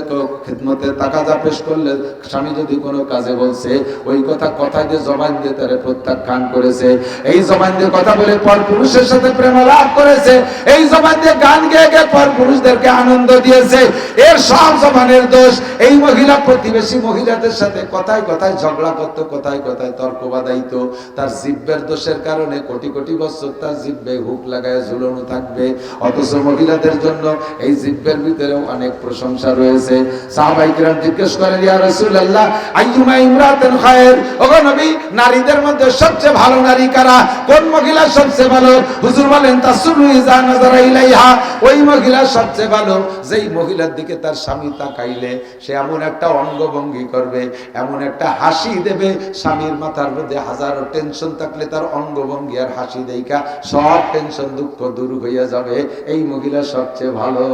খেদমতের তাকাজা পেশ করলে স্বামী যদি কোনো কাজে বলছে, ওই কথা দিয়ে জবান দিয়ে তারে প্রত্যাখ্যান করেছে, এই জবান দিয়ে কথা বলে পর পুরুষের সাথে প্রেম লাভ করেছে, এই জবান দিয়ে গান গেয়ে গিয়ে পর পুরুষদেরকে আনন্দ দিয়েছে, এর সব জবানের দোষ। এই মহিলা প্রতিবেশী মহিলাদের সাথে কথায় কথায় ঝগড়া করত, কথায় কথায় তর্ক বাধাইত, তার জিহ্বের দোষের কারণে কোটি কোটি বছর তার জিহ্বে হুক লাগায় ঝুলানো থাকবে। অথচ মহিলাদের জন্য এই জিহ্বের ভিতরেও অনেক প্রশংসা রয়েছে। সাহাবায়ে কিরাম জিজ্ঞেস করেন, ইয়া রাসূলুল্লাহ আইয়ুমা ইমরাতিন খায়র, ওগো নবী, নারীদের মধ্যে সবচেয়ে ভালো নারী কারা? কোন মহিলা সবচেয়ে ভালো? হুজুর বলেন, তাসুরু ইযা নাযারা ইলাইহা, ওই মহিলা সবচেয়ে ভালো যেই মহিলার দিকে তার স্বামী তাকাইলে সে এমন একটা অঙ্গভঙ্গি করবে, এমন একটা হাসি দেবে, স্বামীর মাথার মধ্যে হাজারো টেনশন থাকলে তার অঙ্গভঙ্গি আর হাসি দেইকা সব টেনশন দুঃখ দূর হইয়া যাবে। এই মহিলা সবচেয়ে ভালো।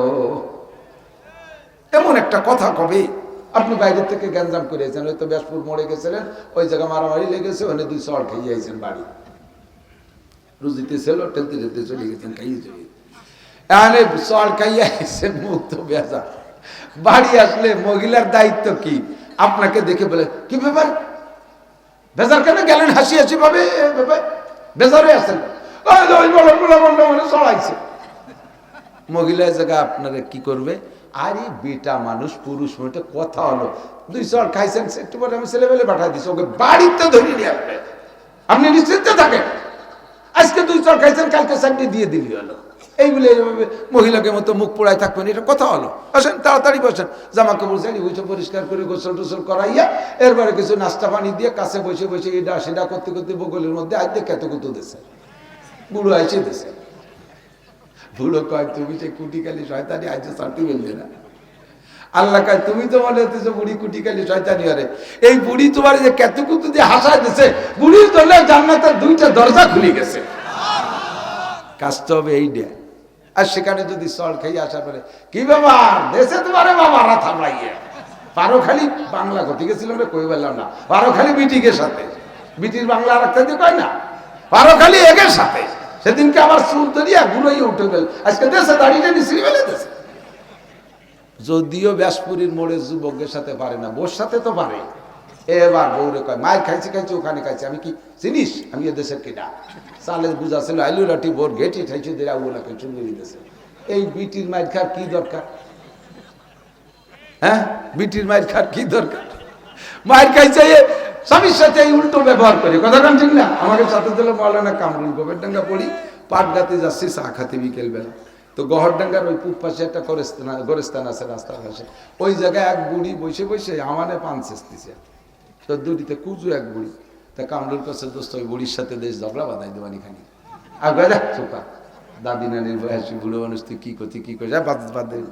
এমন একটা কথা কবে আপনি বাইরে থেকে গ্যাঞ্জাম করেছেন, হয়তো ব্যাসপুর মোড়ে গেছিলেন, ওই জায়গা মারামারি লেগেছে, ওখানে 2 চড় খেয়ে আইছেন, বাড়ি রুজিতে ছিল, টেলতে টেলতে চলে গেছেন, খাইয়ে চলে এখানে চড় খাইয়ে আইছেন, মুখ তো বেজা। বাড়ি আসলে মহিলার দায়িত্ব কি? আপনাকে দেখে বলে, কি ব্যাপার, বেজার কেন গেলেন? হাসি হাসি ভাবে বেজারে আছেন, চড়াইছে। মহিলা জায়গা আপনারা কি করবে? আরে বেটা মানুষ, পুরুষ মেয়েটা কথা হলো, 2 চড় খাইছেন, একটু পরে আমি ছেলেবেলে পাঠাই দিচ্ছি, ওকে বাড়িতে ধরে নিয়ে আসবে, আপনি নিশ্চিন্তে থাকেন। আজকে 2 চড় খাইছেন, কালকে 4টে দিয়ে দিলি হলো। এইগুলো এইভাবে মহিলাকে মতো মুখ পোড়ায় থাকবেন, এটা কথা হলো? আসেন তাড়াতাড়ি বসেন, জামা কাপড় চাই বসে পরিষ্কার করে গোসল টোসল করাইয়া এরপরে কিছু নাস্তা পানি দিয়ে কাছে বসে বসে এটা সেটা করতে করতে বগলের মধ্যে আজ দিয়ে কেত কুতো দিয়েছে, বুড়ো আইসে দিয়েছে, বুড়ো কয় তুমি যে কুটিকালি শয়তানি আইছো চাটি বললে না। আল্লাহ কয় তুমি তো মনে হতেছো বুড়ি কুটিকালি শয়তানি আরে, এই বুড়ি তোমার যে কেতুকুতু দিয়ে হাসায় দিছে, বুড়ির জন্য জান্নাতের 2টা দরজা খুলে গেছে। কাজটা হবে এইটা। আর সেখানে যদি চল খেয়ে আসা পারে কি ব্যাপার দেশে তোমারে বাবা রাথা লাইয়ে পারো খালি বাংলা কথা গেছিল রে, কই বললাম না পারো খালি বিটিকের সাথে, বিটির বাংলা রাখতে দিয়ে কয় না পারো খালি একের সাথে। সেদিনকে আবার চুল তরিয়া ঘুরাইয়ে উঠে গেল, আজকে দেশে দাঁড়িয়ে নিশ্চিত ফেলে দেশে। যদিও ব্যাসপুরীর মোড়ে যুবকের সাথে পারে না, বোর সাথে তো পারে। এবার বউরে কয় মায়ের খাইছি খাইছি ওখানে খাইছি, আমি কি চিনিস আমি এ দেশের কিনা চালের বুঝা ছিল আইলু লাঠি বোর ঘেটি ঠাইছি দিয়ে ওগুলাকে চুলিয়ে দিতেছে। এই বিটির মায়ের খার কি দরকার? হ্যাঁ বিটির মায়ের খার কি দরকার? মায়ের খাইছে স্বামীর সাথে এই উল্টো ব্যবহার করে, কথা কান ঠিক না? আমাকে সাথে দিল মৌলানা কামরুল, গোবেরডাঙ্গা পড়ি, পাটগাতে যাচ্ছি চা খাতে বিকেল বেলা। তো গহরডাঙ্গার ওই পূব পাশে একটা গোরস্থান আছে রাস্তার পাশে, ওই জায়গায় এক বুড়ি বসে বসে আমানে পান ছেঁচতেছে। তো দুটিতে কুজু এক বুড়ি, তা কামরুল কাছে দোস্ত ওই বুড়ির সাথে দেশ ঝগড়া বাঁধাই দেবানি খানি আর দেখ চোপা দাদি নানির বয়সী বুড়ো মানুষ তুই কি করছি কি করছি বাদ দেন।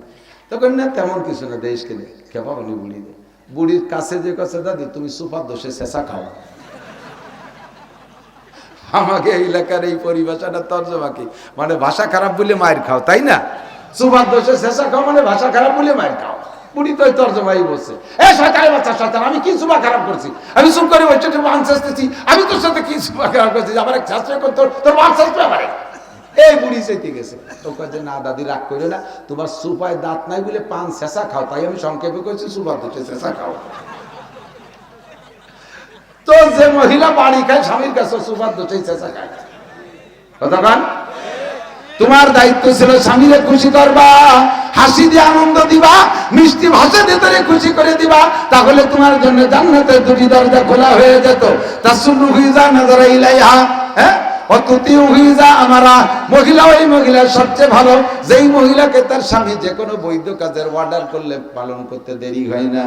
তখন না তেমন কিছু না, দেশ কেনে খেপা বানি বুড়ি দে। বুড়ির কাছে যে কাছে দাদি তুমি সুপার দোষে চেঁচা খাও। আমাকে এই এলাকার এই পরিভাষাটা তর্জমা কি মানে ভাষা খারাপ বলে মায়ের খাও, তাই না? সুপার দোষে চেঁচা খাও মানে ভাষা খারাপ বলে মায়ের খাও। বুড়ি তো তর্জমাই বলছে, এ শয়তানের বাচ্চা শয়তান, আমি কি সুপা খারাপ করছি? আমি চুপ করে ওই ছোট বান চেঁচতেছি, আমি তোর সাথে কি সুপা খারাপ করছি? আমার এক শাস্ত্র করতো তোর বান চেঁচতে পারে। এই বুড়ি চেতে গেছে, তো কাজে না দাদি রাগ করে না, তোমার সুপায় দাঁত নাই বলে পান চেঁচা খাও, তাই আমি সংক্ষেপে করছি সুপার দোষে চেঁচা খাও। তো যে মহিলা বাড়ি খায় স্বামীর কাছে সুপার দোষে চেঁচা খায়, কথা কান? তোমার দায়িত্ব ছিল স্বামীরে খুশি করবা, হাসি দিয়ে আনন্দ দিবা, মিষ্টি ভাষা দিয়ে তোরে খুশি করে দিবা, তাহলে তোমার জন্য জান্নাতের 2টি দরজা খোলা হয়ে যেত। তাসুলু হুইজা নাজারা ইলাইহা, হ্যাঁ অতুতি হুইজা আমারা। মহিলা ওই মহিলা সবচেয়ে ভালো যেই মহিলাকে তার স্বামী যে কোনো বৈধ কাজের অর্ডার করলে পালন করতে দেরি হয় না।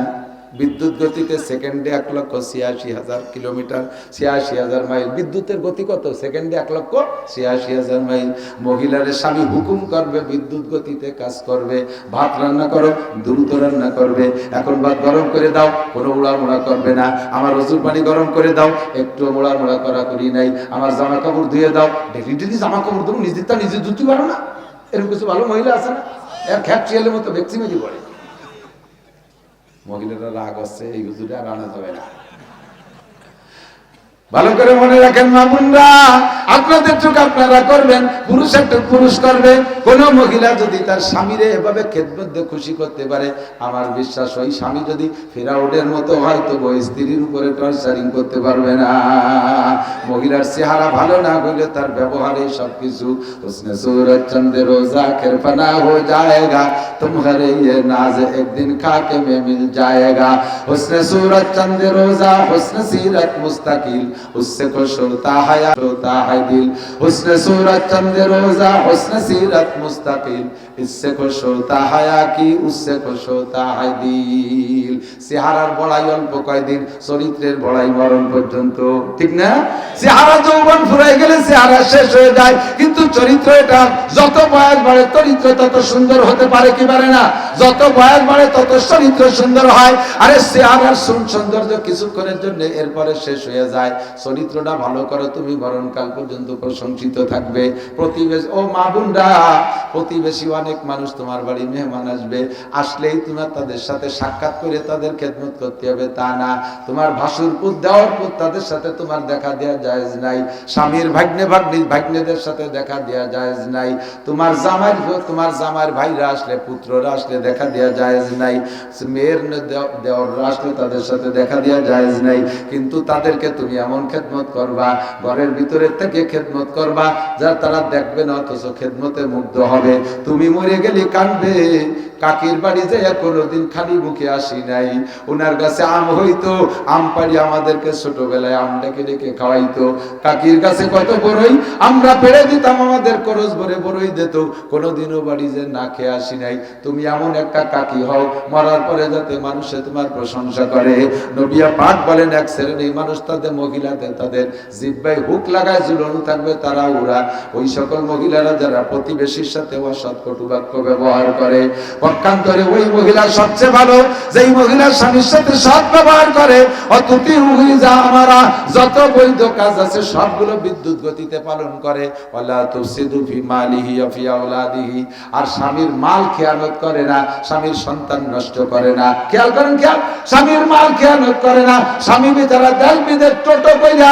বিদ্যুৎ গতিতে সেকেন্ডে 1,86,000 কিলোমিটার, 86,000 মাইল। বিদ্যুতের গতি কত? সেকেন্ডে 1,86,000 মাইল। মহিলার স্বামী হুকুম করবে বিদ্যুৎ গতিতে কাজ করবে। ভাত রান্না করো, দ্রুত রান্না করবে। এখন ভাত গরম করে দাও, কোনো মোড়া করবে না। আমার ওজুর পানি গরম করে দাও, একটু মোড়া করা করি নাই। আমার জামা কাপড় ধুয়ে দাও, ডেলি জামা কাপড় ধরো, নিজেরটা নিজে ধুতে পারো না? এরকম কিছু ভালো মহিলা আছে না? এর খ্যাপ চিয়ালের মতো ভ্যাকসিমেজি পড়ে। মহিলারা রাগ আছে, এই হুজুরে আর আনা যাবে না। ভালো করে মনে রাখেন মা বোনরা, আপনাদের চোখ আপনারা করবেন, পুরুষের চোখ পুরুষ করবে। কোন মহিলা যদি তার স্বামীরে এভাবে খেদমত দিয়ে খুশি করতে পারে, আমার বিশ্বাস ওই স্বামী যদি ফেরাউনের মতো হয় তো ওই স্ত্রীর উপরে টর্চারিং করতে পারবে না। মহিলার চেহারা ভালো না হলে তার ব্যবহারে সবকিছু। उसने सूरज चंद रोजा खिरफना हो जाएगा, तुम्हारे ये नाज एक दिन खाके में मिल जाएगा। उसने सूरज चंद रोजा हुस्न सीरत मुस्तकिल, उससे खुश होता है दिल। उसने सूरज चंद रोजा हुस्न सीरत मुस्तकिल, इससे खुश होता है कि उससे खुश होता है दिल। চেহারার বড়াই অল্প কয়দিন, চরিত্রের বড়াই মরণ পর্যন্ত, ঠিক না? চেহারা যৌবন ফুরাই গেলে চেহারা শেষ হয়ে যায়, কিন্তু চরিত্র এটা যত বয়স বাড়ে চরিত্র তত সুন্দর হতে পারে কি পারে না? যত বয়স বাড়ে তত চরিত্র সুন্দর হয়। আরে চেহারার সৌন্দর্য কিছুক্ষণের জন্য, এরপরে শেষ হয়ে যায়। চরিত্রটা ভালো করো, তুমি মরণকাল পর্যন্ত প্রশংসিত থাকবে। প্রতিবেশী ও মা বোনরা, প্রতিবেশী অনেক মানুষ তোমার বাড়ি মেহমান আসবে, আসলেই তোমার তাদের সাথে সাক্ষাৎ করে তাদের খেদমত করতে হবে তা না। তোমার ভাসুর পুত দেওয়ার পুত তাদের সাথে তোমার দেখা দেওয়া জায়েজ নাই। স্বামীর ভাগ্নেদের সাথে দেখা দেওয়া জায়েজ নাই। তোমার জামাইয়ের ভাইরা আসলে, পুত্ররা আসলে দেখা দেওয়া জায়েজ নাই। মেয়ের দেওয়াররা আসলে তাদের সাথে দেখা দেওয়া জায়েজ নাই। কিন্তু তাদেরকে তুমি এমন খেদমত করবা, ঘরের ভিতরে থেকে খেদমত করবা, যার তারা দেখবে না অথচ খেদমতে মুগ্ধ হবে। তুমি মরে গেলে কাঁদবে, কাকির বাড়ি যাইয়া কোনোদিন খালি মুখে আসি নাই। ওনার কাছে আম হইতো, আম পাড়ি আমাদেরকে ছোটবেলায় আম ডেকে ডেকে খাওয়াইতো। কাকির কাছে কত বড়ই আমরা পেড়ে দিতাম, আমাদের খরচ ভরে বড়ই দিত। কোনোদিনও বাড়ি যে না খেয়ে আসি নাই। তুমি এমন একটা কাকি হও, মরার পরে যাতে মানুষে তোমার প্রশংসা করে। নবী পাক বলেন, এক শ্রেণীর মানুষ তাদের মহিলাদের তাদের জিহ্বায় হুক লাগায় ঝুলানো থাকবে, তারা ওরা ওই সকল মহিলারা যারা প্রতিবেশীর সাথে অসৎ কটু বাক্য ব্যবহার করে। পক্ষান্তরে ওই মহিলা সবচেয়ে ভালো, যেই মহিলা স্বামীর সাথে সৎ ব্যবহার করে। অতুতি যা আমারা যত বৈধ কাজ আছে সবগুলো বিদ্যুৎ গতিতে পালন করে। ওয়ালা তুফসিদু ফি মালিহি ওয়া ফি আওলাদিহি, আর স্বামীর মাল খেয়ানত করে না, স্বামীর সন্তান নষ্ট করে না। খেয়াল করেন, খেয়াল, স্বামীর মাল খেয়ানত করে না। স্বামী বেচারা দেশ বিদেশ টোটো কইরা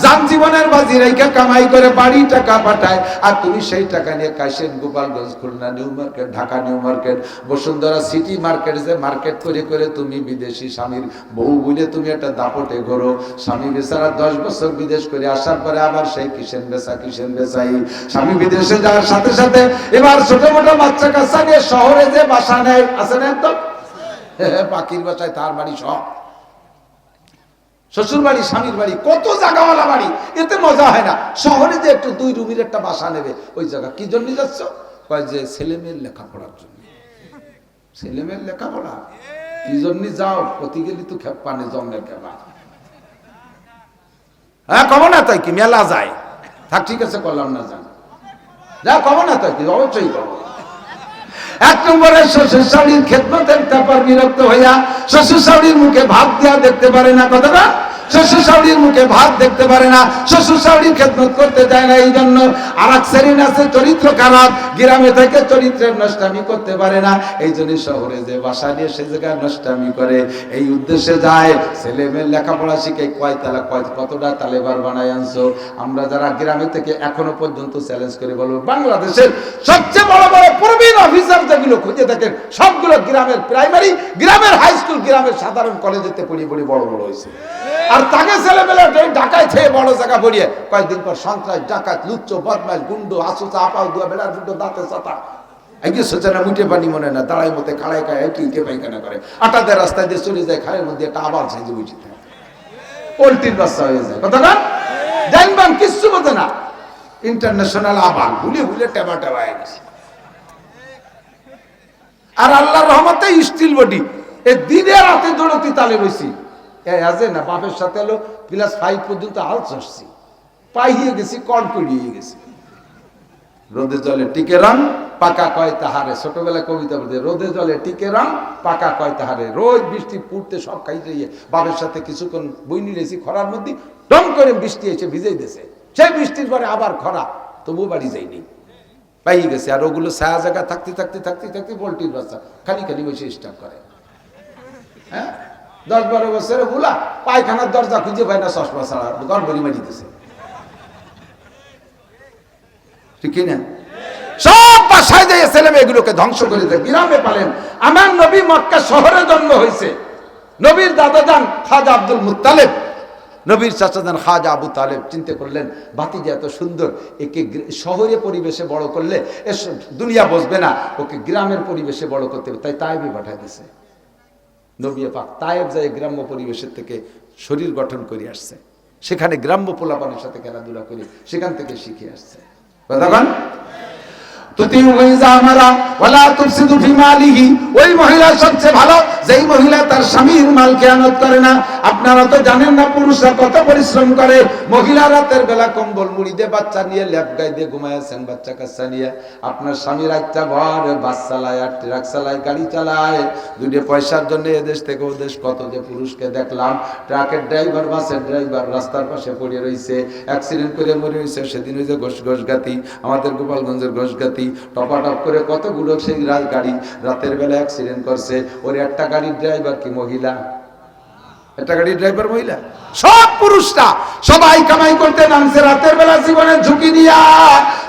যান জীবনের বাজি রেখে কামাই করে বাড়ি টাকা পাঠায়, আর তুমি সেই টাকা নিয়ে Kashiani, Gopalganj, Khulna new market, Dhaka new market, Bashundhara city market যে মার্কেট করে করে তুমি বিদেশি স্বামীর বউ বলে তুমি একটা দাপটে ঘোরো। স্বামী বেচারা 10 বছর বিদেশ করে আসার পরে আবার সেই কিসেন বেচাই। স্বামী বিদেশে যাওয়ার সাথে সাথে এবার ছোট মোটো বাচ্চা কাচ্চা নিয়ে শহরে যে বাসা নেয়, আছে না একদম পাখির বাসায় তার বাড়ি সব, শ্বশুর বাড়ি, স্বামীর বাড়ি, কত জায়গাওয়ালা বাড়ি, এতে মজা হয় না। শহরে যে একটু 2 রুমের একটা বাসা নেবে, ওই জায়গা কি জন্য যাচ্ছ? কয় যে ছেলেমেয়ের লেখাপড়ার জন্য। ছেলেমেয়ের লেখাপড়া কি জন্য যাও? প্রতি গেলি তো পানে জন্মের খেলা। হ্যাঁ কব না, তাই কি মেলা যায়? থাক ঠিক আছে, করলাম না, যান যা, কব না তাই কি, অবশ্যই কব। 1 নম্বরে শ্বশুর শাশুড়ির খেদমতের ব্যাপার বিরক্ত হইয়া শ্বশুর শাশুড়ির মুখে ভাত দেওয়া দেখতে পারে না। কথাটা, শ্বশুর শাশুড়ির মুখে ভাত দেখতে পারে না, শ্বশুর শাশুড়ির খেদমত করতে চায় না। এই জন্য আর এক শ্রেণী আছে চরিত্র খারাপ, গ্রামে থেকে চরিত্রের নষ্টামি করতে পারে না। এই জন্য শহরে যে বাসা নিয়ে সে জায়গায় নষ্টামি করে, এই উদ্দেশ্যে যায়। ছেলে মেয়ের লেখাপড়া শিখে কতটা তালেবার বানায় আনছো। আমরা যারা গ্রামে থেকে এখনো পর্যন্ত চ্যালেঞ্জ করে বলবো, বাংলাদেশের সবচেয়ে বড় বড় প্রবীণ অফিসার যেগুলো খুঁজে দেখেন, সবগুলো গ্রামের প্রাইমারি, গ্রামের হাই স্কুল, গ্রামের সাধারণ কলেজেতে পড়িয়ে বড় বড় হয়েছে। আর তাকে ছেলেবেলা ঢাকায় খেয়ে বড় জায়গা পড়িয়ে কয়েকদিন পর সন্ত্রাস, ডাকাত, লুচ্চ, বদমাইশ, গুন্ডো, আসুচা, আপাও দুয়া, বেড়ার ফুটো, দাঁতে চাতা, এগিয়ে সোচে না, মুঠে পানি মনে না, দাঁড়াই মতে খাড়াই খায়, কে পায়খানা করে, আটাদের রাস্তায় দিয়ে চলে যায়, খালের মধ্যে একটা আবার সেজে বুঝে থাকে, পোল্ট্রির বাচ্চা হয়ে যায়। কথা না, জানবান কিচ্ছু বোঝে না, ইন্টারন্যাশনাল আবার ভুলে টেবা হয়ে গেছে। আর আল্লাহর রহমতে স্টিল বডি, এ দিনে রাতে দৌড়তি তালে বসি না, বাপের সাথে এলো ক্লাস 5 পর্যন্ত হাল চড়ছি, পাইয়ে গেছি, কল করিয়ে গেছি। রোদে জলে টিকে রং, পাকা কয় তাহারে। ছোটবেলায় কবিতা বলতে, রোদে জলে টিকে রং, পাকা কয় তাহারে। রোদ বৃষ্টি পুড়তে সব খাইতে গিয়ে বাপের সাথে কিছুক্ষণ বই নিয়েছি খরার মধ্যে, ডং করে বৃষ্টি এসে ভিজেই দিয়েছে। সেই বৃষ্টির পরে আবার খরা, তবুও বাড়ি যাইনি, পাইয়ে গেছে। আর ওগুলো ছায়া জায়গা থাকতে পোল্ট্রির বাচ্চা খালি বসে স্টার্ট করে। হ্যাঁ, 10-12 বছরে বুলা পায়খানার দরজা খুঁজে পায় না, চশমা ছাড়া গড়বড়ি মারি দিতেছে, ঠিক না? সব বাসায় যায় ছেলে মেয়েগুলোকে ধ্বংস করে দেয়। গ্রামে পালেন। আমার নবী মক্কা শহরে জন্ম হয়েছে। নবীর দাদা যান খাজা আব্দুল মুত্তালিব, নবীর চাচা যান খাজা আবু তালেব চিন্তা করলেন, ভাতিজা এত সুন্দর, একে শহরে পরিবেশে বড় করলে দুনিয়া বসবে না, ওকে গ্রামের পরিবেশে বড় করতে হবে। তাই তাইবে পাঠায় দিছে। নবী পাক তায়েব যায় গ্রাম্য পরিবেশের থেকে শরীর গঠন করে আসছে, সেখানে গ্রাম্য পোলাপানের সাথে খেলাধুলা করে সেখান থেকে শিখে আসছে। ওই মহিলা সবচেয়ে ভালো যেই মহিলা তার স্বামীর মাল খেয়ানত করে না। আপনারা তো জানেন না পুরুষরা কত পরিশ্রম করে। মহিলা রাতের বেলা কম্বল মুড়ি দিয়ে বাচ্চা নিয়ে ল্যাপ গায়ে দিয়ে ঘুমাইছেন, বাচ্চা কাচ্চা নিয়ে। আপনার স্বামীর একটা ঘর, বাস চালায়, আর ট্রাক চালায়, গাড়ি চালায়, 2 পয়সার জন্য এদেশ থেকে ওদেশ কত যে পুরুষকে দেখলাম। ট্রাকের ড্রাইভার, বাসের ড্রাইভার রাস্তার পাশে পড়ে রয়েছে, অ্যাক্সিডেন্ট করে মরে রয়েছে। সেদিন ওই যে ঘোষগাতি, আমাদের গোপালগঞ্জের ঘোষগাতি, টপাটপ করে কতগুলো সেই গাড়ি রাতের বেলা অ্যাক্সিডেন্ট করছে। ওর একটা গাড়ির ড্রাইভার কি মহিলা? একটা গাড়ির ড্রাইভার মহিলা? সব পুরুষরা সবাই কামাই করতে নামছে রাতের বেলা জীবনের ঝুঁকি দিয়া,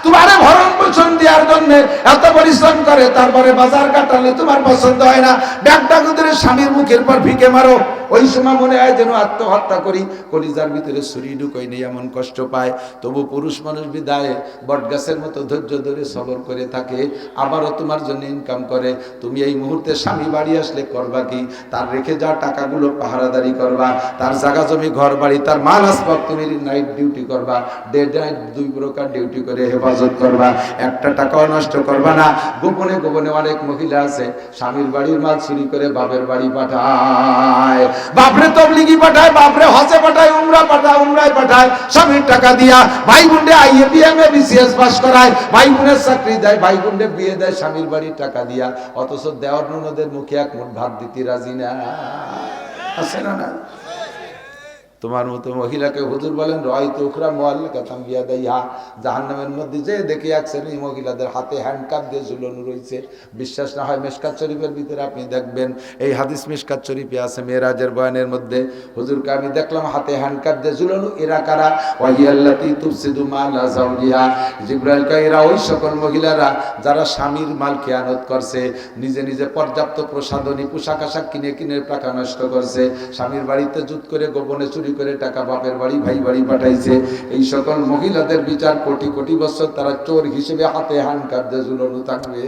তোমারে ভরণ পোষণ দেওয়ার জন্য এত পরিশ্রম করে। তারপরে বাজার কাটালে তোমার পছন্দ হয় না, ব্যাগটা গুদরে স্বামীর মুখের পর ভিকে মারো, ওই সময় মনে হয় যেন আত্মহত্যা করি, কলিজার ভিতরে ছুরি ঢুকোই নেই এমন কষ্ট পায়। তবু পুরুষ মানুষ বিদায় বটগাছের মতো ধৈর্য ধরে সবর করে থাকে, আবারও তোমার জন্য ইনকাম করে। তুমি এই মুহূর্তে স্বামী বাড়ি আসলে করবা কি? তার রেখে যাওয়া টাকাগুলো পাহারাদারি করবা, তার জায়গা জমি ঘর বাড়ি তার মাল আসবাব তুমি নাইট ডিউটি করবা, ডে নাইট 2 প্রকার ডিউটি করে হেফাজত করবা, একটা টাকাও নষ্ট করবা না। গোপনে গোপনে অনেক মহিলা আছে স্বামীর বাড়ির মাল চুরি করে বাপের বাড়ি পাঠায়, বাপরে তবলিগি পাঠায়, বাপরে হজে পাঠায়, উমরায় পাঠায়, স্বামীর টাকা দিয়া। ভাই বোনরে আইএ বিএমএ বিসিএস পাস করায়, ভাই বোনের চাকরি দেয়, ভাই বোনরে বিয়ে দেয় স্বামীর বাড়ির টাকা দিয়া। অথচ দেওয়ার ননদের মুখে এক মুঠ ভাত দিতে রাজি না। আছে না? না তোমার মতো মহিলাকে হুজুর বলেন রয়তো উখরা মুআল্লাকাতাম বিয়াদাইহা, জাহান্নামের মধ্যে যে দেখে আসছেন এই মহিলাদের হাতে হ্যান্ডকাপ দিয়ে ঝুলানো রয়েছে। বিশ্বাস না হয় মিশকাত শরীফের ভিতরে আপনি দেখবেন, এই হাদিস মিশকাত শরীফে আছে মেরাজের বয়ানের মধ্যে। হুজুরকে আমি দেখলাম হাতে হ্যান্ডকাপ দিয়ে ঝুলানো। এরা কারা? ওয়াহিয়াল্লাতী তুফসিদু মালা যাওজিহা। জিবরাইল কয় এরা ওই সকল মহিলারা যারা স্বামীর মাল খেয়ানত করছে, নিজে নিজে পর্যাপ্ত প্রসাধনী পোশাক আশাক কিনে কিনে টাকা নষ্ট করছে, স্বামীর বাড়িতে জুত করে গোপনে চুরি করে টাকা বাপের বাড়ি ভাই বাড়ি পাঠাইছে। এই সকল মহিলাদের বিচার কোটি কোটি বছর তারা চোর হিসেবে হাতে হ্যান্ডকাপ দিয়ে ঝুলানো থাকবে।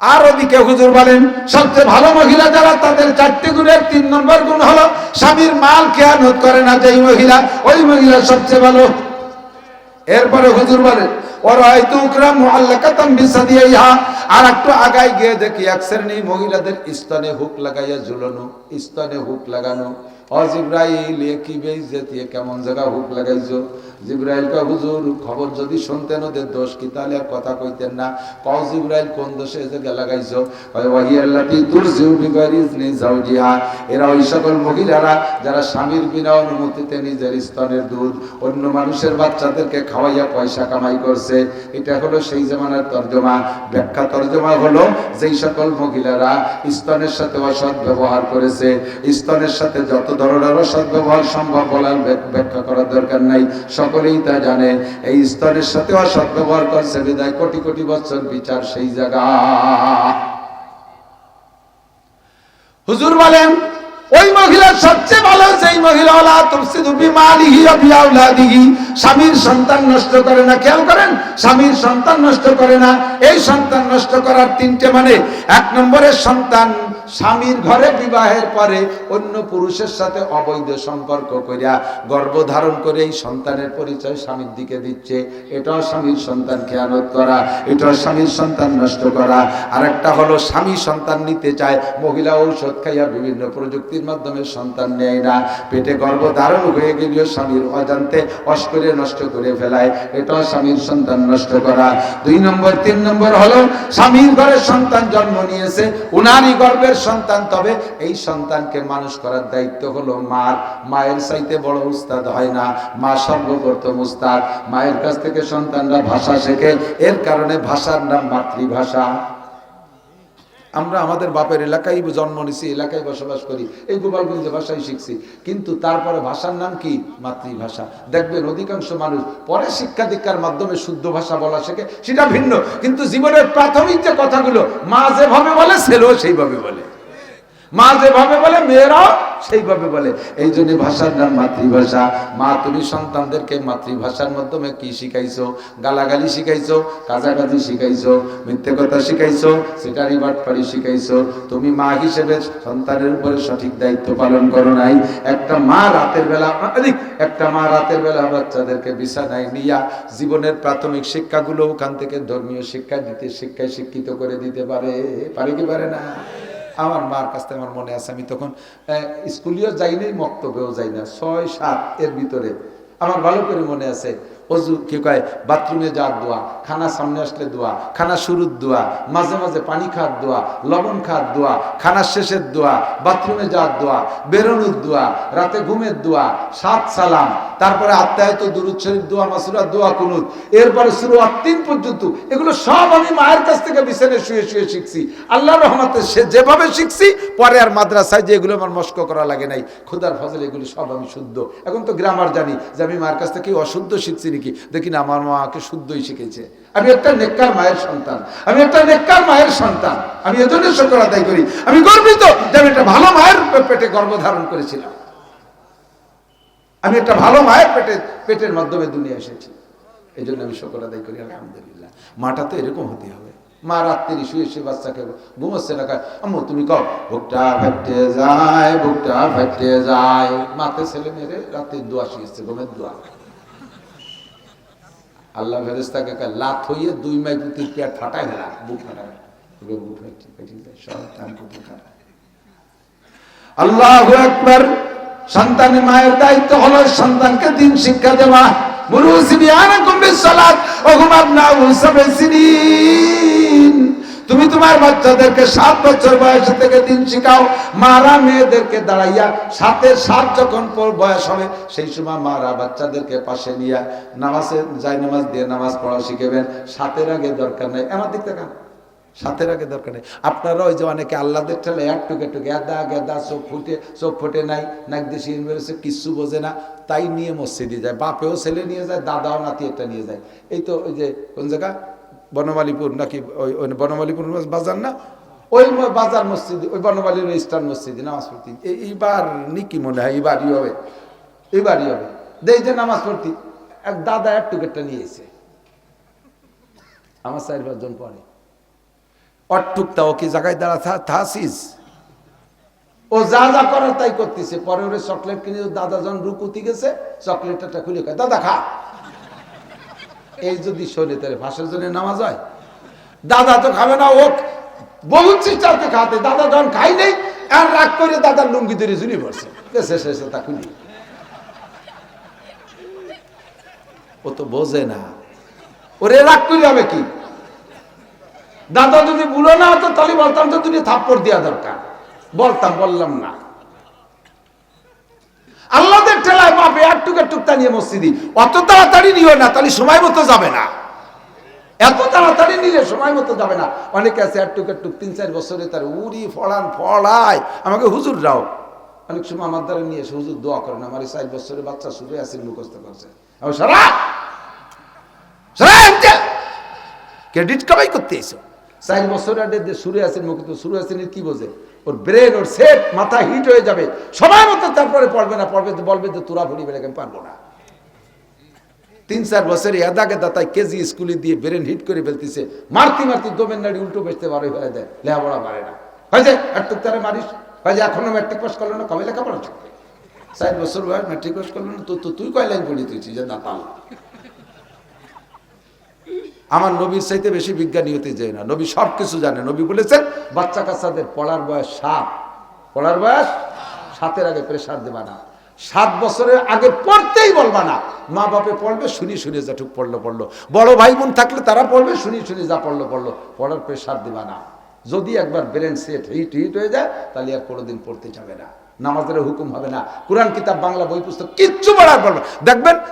আর ওদিকে হুজুর বলেন সবচেয়ে ভালো মহিলা যারা, তাদের 4টি গুণের 3 নম্বর গুণ হলো স্বামীর মাল খেয়ানত করে না যেই মহিলা, ওই মহিলা সবচেয়ে ভালো। এরপরে হুজুর বলেন ওরাইতু উকরাম মুআল্লাকাতাম বিসাদিহা। আর একটু আগায় গিয়ে দেখি এক শ্রেণী মহিলাদের স্তনে হুক লাগাইয়া ঝুলানো, স্তনে হুক লাগানো। ও জিবরাইল এ কি বেইজ্জতি, কেমন জায়গা হুক লাগাইছো? জিবরাইল কয় হুজুর খবর যদি শুনতেন ওদের দোষ কি তাহলে আর কথা কইতেন না। কও জিবরাইল কোন দোষে এই জায়গা লাগাইছো? কয় ওয়াহিয়াল্লাতী তুরজিউ বিগাইরি ইজনি যাওজিহা। এরা ওই সকল মহিলারা যারা স্বামীর বিনা অনুমতিতে নিজের স্তনের দুধ অন্য মানুষের বাচ্চাদেরকে খাওয়াইয়া পয়সা কামাই করছে। এটা হলো সেই জামানার তর্জমা। ব্যাখ্যা তর্জমা হলো যেই সকল মহিলারা স্তনের সাথে অসৎ ব্যবহার করেছে, স্তনের সাথে যত ধরনের অসৎ ব্যবহার সম্ভব বলার ব্যাখ্যা করার দরকার নাই, সকলেই তা জানে। এই স্তনের সাথে অসৎ ব্যবহার করছে বিদায় কোটি কোটি বছর বিচার সেই জায়গা। হুজুর বলেন ওই মহিলা সবচেয়ে ভালো যেই মহিলা ওয়ালা তুফসিদু বিমালিহি ওয়া বিআওলাদিহি, স্বামীর সন্তান নষ্ট করে না। খেয়াল করেন, স্বামীর সন্তান নষ্ট করে না। এই সন্তান নষ্ট করার 3টে মানে, 1 নম্বরের সন্তান স্বামীর ঘরে বিবাহের পরে অন্য পুরুষের সাথে অবৈধ সম্পর্ক করিয়া গর্ভধারণ করে এই সন্তানের পরিচয় স্বামীর দিকে দিচ্ছে, এটাও স্বামীর সন্তান খেয়ানত করা, এটাও স্বামীর সন্তান নষ্ট করা। আরেকটা হলো স্বামী সন্তান নিতে চায়, মহিলা ঔষধ খাইয়া বিভিন্ন প্রযুক্তির মাধ্যমে সন্তান নেয় না, পেটে গর্ভধারণ হয়ে গেলেও স্বামীর অজান্তে অস্করে নষ্ট করে ফেলায়, এটাও স্বামীর সন্তান নষ্ট করা। 2 নম্বর 3 নম্বর হলো স্বামীর ঘরে সন্তান জন্ম নিয়েছে, উনারই গর্ভের সন্তান, তবে এই সন্তানকে মানুষ করার দায়িত্ব হলো মার। মায়ের চাইতে বড় উস্তাদ হয় না, মা সর্বপ্রথম উস্তাদ। মায়ের কাছ থেকে সন্তানরা ভাষা শেখে, এর কারণে ভাষার নাম মাতৃভাষা। আমরা আমাদের বাপের এলাকায় জন্ম নিছি, এলাকায় বসবাস করি, এই গোপালগঞ্জে ভাষাই শিখছি, কিন্তু তারপরে ভাষার নাম কি? মাতৃভাষা। দেখবেন অধিকাংশ মানুষ পরে শিক্ষা দীক্ষার মাধ্যমে শুদ্ধ ভাষা বলা শেখে, সেটা ভিন্ন, কিন্তু জীবনের প্রাথমিক যে কথাগুলো মা যেভাবে বলে ছেলেও সেইভাবে বলে, মা যেভাবে বলে মেয়েরাও সেইভাবে বলে। এই জন্য ভাষার নাম মাতৃভাষা। মা তুমি সন্তানদেরকে মাতৃভাষার মাধ্যমে কি শিখাইছো? গালাগালি শিখাইছো, কাজাকাজি শিখাইছো, মিথ্যে কথা শিখাইছো, সিটারি বাটপারি শিখাইছো। তুমি মা হিসেবে সন্তানের উপরে সঠিক দায়িত্ব পালন করো নাই। একটা মা রাতের বেলা বাচ্চাদেরকে বিছানায় নিয়া জীবনের প্রাথমিক শিক্ষাগুলো ওখান থেকে ধর্মীয় শিক্ষা দিতে, শিক্ষায় শিক্ষিত করে দিতে পারে কি পারে না? আমার মার কাছ থেকে আমার মনে আছে, আমি তখন স্কুলেও যাই নাই, মক্তবেও যাই না, 6-7 এর ভিতরে আমার ভালো করে মনে আছে। অজু কি কয়, বাথরুমে যাওয়ার দোয়া, খানা সামনে আসলে দোয়া, খানা শুরুর দোয়া, মাঝে মাঝে পানি খাওয়ার দোয়া, লবণ খাওয়ার দোয়া, খানার শেষের দোয়া, বাথরুমে যাওয়ার দোয়া, বেরোনোর দোয়া, রাতে ঘুমের দোয়া, 7 সালাম, তারপরে আত্মায়ত দুরূদ শরীফ দোয়া, মাসুরা দোয়া, কুনুত, এরপরে শুরু 3 পর্যন্ত। এগুলো সব আমি মায়ের কাছ থেকে বিছানায় শুয়ে শুয়ে শিখছি। আল্লাহর রহমতে সে যেভাবে শিখছি, পরে আর মাদ্রাসায় যে এগুলো আমার মস্ক করা লাগে নাই, খোদার ফজলে এগুলো সব আমি শুদ্ধ। এখন তো গ্রামার জানি যে আমি মায়ের কাছ থেকে অশুদ্ধ শিখছি নাকি, দেখি না আমার মা আমাকে শুদ্ধই শিখেছে। আমি একটা নেককার মায়ের সন্তান, আমি একটা নেককার মায়ের সন্তান। আমি এজন্য শুকর আদায় করি। আমি গর্বিত যে আমি একটা ভালো মায়ের পেটে গর্ভধারণ করেছিলাম। আমি একটা ভালো মায়ের পেটের মাধ্যমে দুনিয়া এসেছি। এই জন্য আমি শুকর আদায় করি, আলহামদুলিল্লাহ। মাটা তো এরকম হতে হবে। মা রাত্রি শুয়ে শুয়ে বাচ্চাকে ঘুমাচ্ছে না, আম্মু তুমি কও বুকটা ফাটে যায়, বুকটা ফাটে যায়। মাতে ছেলে মেরে রাত্রি দোয়া শিখেছে, ঘুমের দোয়া। আল্লাহ ফেরেশতাকে লাত হইয়ে 2 মাইল প্রতি পেট ফাটায় না, বুক ফাটায়, বুক ফাটিয়ে যায়, শয়তান বুক ফাটায়। আল্লাহু আকবার। সন্তানের মায়ের দায়িত্ব হলো সন্তানকে দিন শিক্ষা দেওয়া। তুমি তোমার বাচ্চাদেরকে 7 বছর বয়স থেকে দিন শিখাও। মারা মেয়েদেরকে দাঁড়াইয়া 7 যখন বয়স হবে সেই সময় মারা বাচ্চাদেরকে পাশে নিয়ে নামাজে যাই নামাজ দিয়ে নামাজ পড়া শিখাবেন। 7 আগে দরকার নেই। আমার দিক থেকে 7 আগে দরকার নেই। আপনারা ওই যে অনেকে আল্লাহদের ঠেলে একটুকে গেদা গেদা চোখ ফুটে নাই, নাক দেশি ইউনিভার্সিটি কিচ্ছু বোঝে না, তাই নিয়ে মসজিদে যায়। বাপেও ছেলে নিয়ে যায়, দাদাও নাতি একটা নিয়ে যায়। এই তো ওই যে কোন জায়গা বনমালীপুর নাকি ওই বনমালীপুর বাজার না, ওই বাজার মসজিদে, ওই বনমালীর ইস্টার্ন মসজিদে নামাজ পড়তি। এইবার নিকি মনে হয় এইবারই হবে, এইবারই হবে। দেই যে নামাজ পড়তি এক দাদা একটুকেরটা নিয়েছে, আমার 4-5 জন পরে অটুকটা ও কি জায়গায় দাঁড়া থাসিস, ও যা যা করার তাই করতেছে। পরে ওরে চকলেট কিনে দাদা যখন রুকুতি গেছে চকলেটটা খুলে খায়, দাদা খা। এই যদি শোনে তাহলে ভাষার জন্য নামাজ হয়? দাদা তো খাবে না, ও বহুত চেষ্টা খাতে, দাদা যখন খাই নেই আর রাগ করে দাদার লুঙ্গি ধরে ঝুলি পড়ছে, শেষে তা খুলি। ও তো বোঝে না, ওরে রাগ করে হবে কি? দাদা যদি বুড়ো না হতো তাহলে বলতাম তো তুমি থাপ্পড় দেওয়া দরকার, বললাম না। আল্লাহদের ঠেলায় বাপে একটুকটা নিয়ে মসজিদি অত তাড়াতাড়ি নিও না, তাহলে সময় মতো যাবে না। এত তাড়াতাড়ি নিলে সময় মতো যাবে না। অনেকে আছে একটুক 3-4 বছরে তার উড়ি ফড়ায়। আমাকে হুজুর রাও অনেক সময় আমার দ্বারা নিয়ে এসে হুজুর দোয়া করেন, আমার 4 বছরের বাচ্চা শুরু আসিল মুখস্থ করছে। ক্রেডিট কামাই করতে এসো। 4 বছর আগে শুরু আসেন মুখস্থ, শুরু আসেন কি বোঝে? ওর ব্রেন, ওর সেট, মাথা হিট হয়ে যাবে সময় মতো, তারপরে পড়বে না, বলবে যে তোরা ভরি বেড়ে আমি পারবো না। 3-4 বছরে এদা গেদা তাই কেজি স্কুলে দিয়ে ব্রেন হিট করে ফেলতেছে, মারতি দমের নাড়ি উল্টো বেসতে বারোই হয়ে দেয়, লেখাপড়া পারে না। হয়েছে একটু তারা মারিস, হয় যে এখনো ম্যাট্রিক পাস করলো না, কবে লেখাপড়া থাকবে? 4 বছর বয়স ম্যাট্রিক পাস করলো না, তুই কয় লাইন পড়ি তুই যে দাতাল। আমার নবীর চাইতে বেশি বিজ্ঞানী হতে যায় না, নবী সব কিছু জানে। নবী বলেছেন বাচ্চা কাচ্চাদের পড়ার বয়স 7, পড়ার বয়স 7-এর আগে প্রেশার দেবা না। 7 বছরের আগে পড়তেই বলবা না। মা বাপে পড়বে শুনি যাটুক পড়লো, বড় ভাই বোন থাকলে তারা পড়বে শুনি যা পড়লো, পড়ার প্রেশার দেবা না। যদি একবার ব্রেন সেট হিট হয়ে যায় তাহলে আর কোনোদিন পড়তে যাবে না, নামাজের হুকুম হবে না। কোরআন কিতাব, বাংলা বই পুস্তক কিচ্ছু পড়ার বলবে।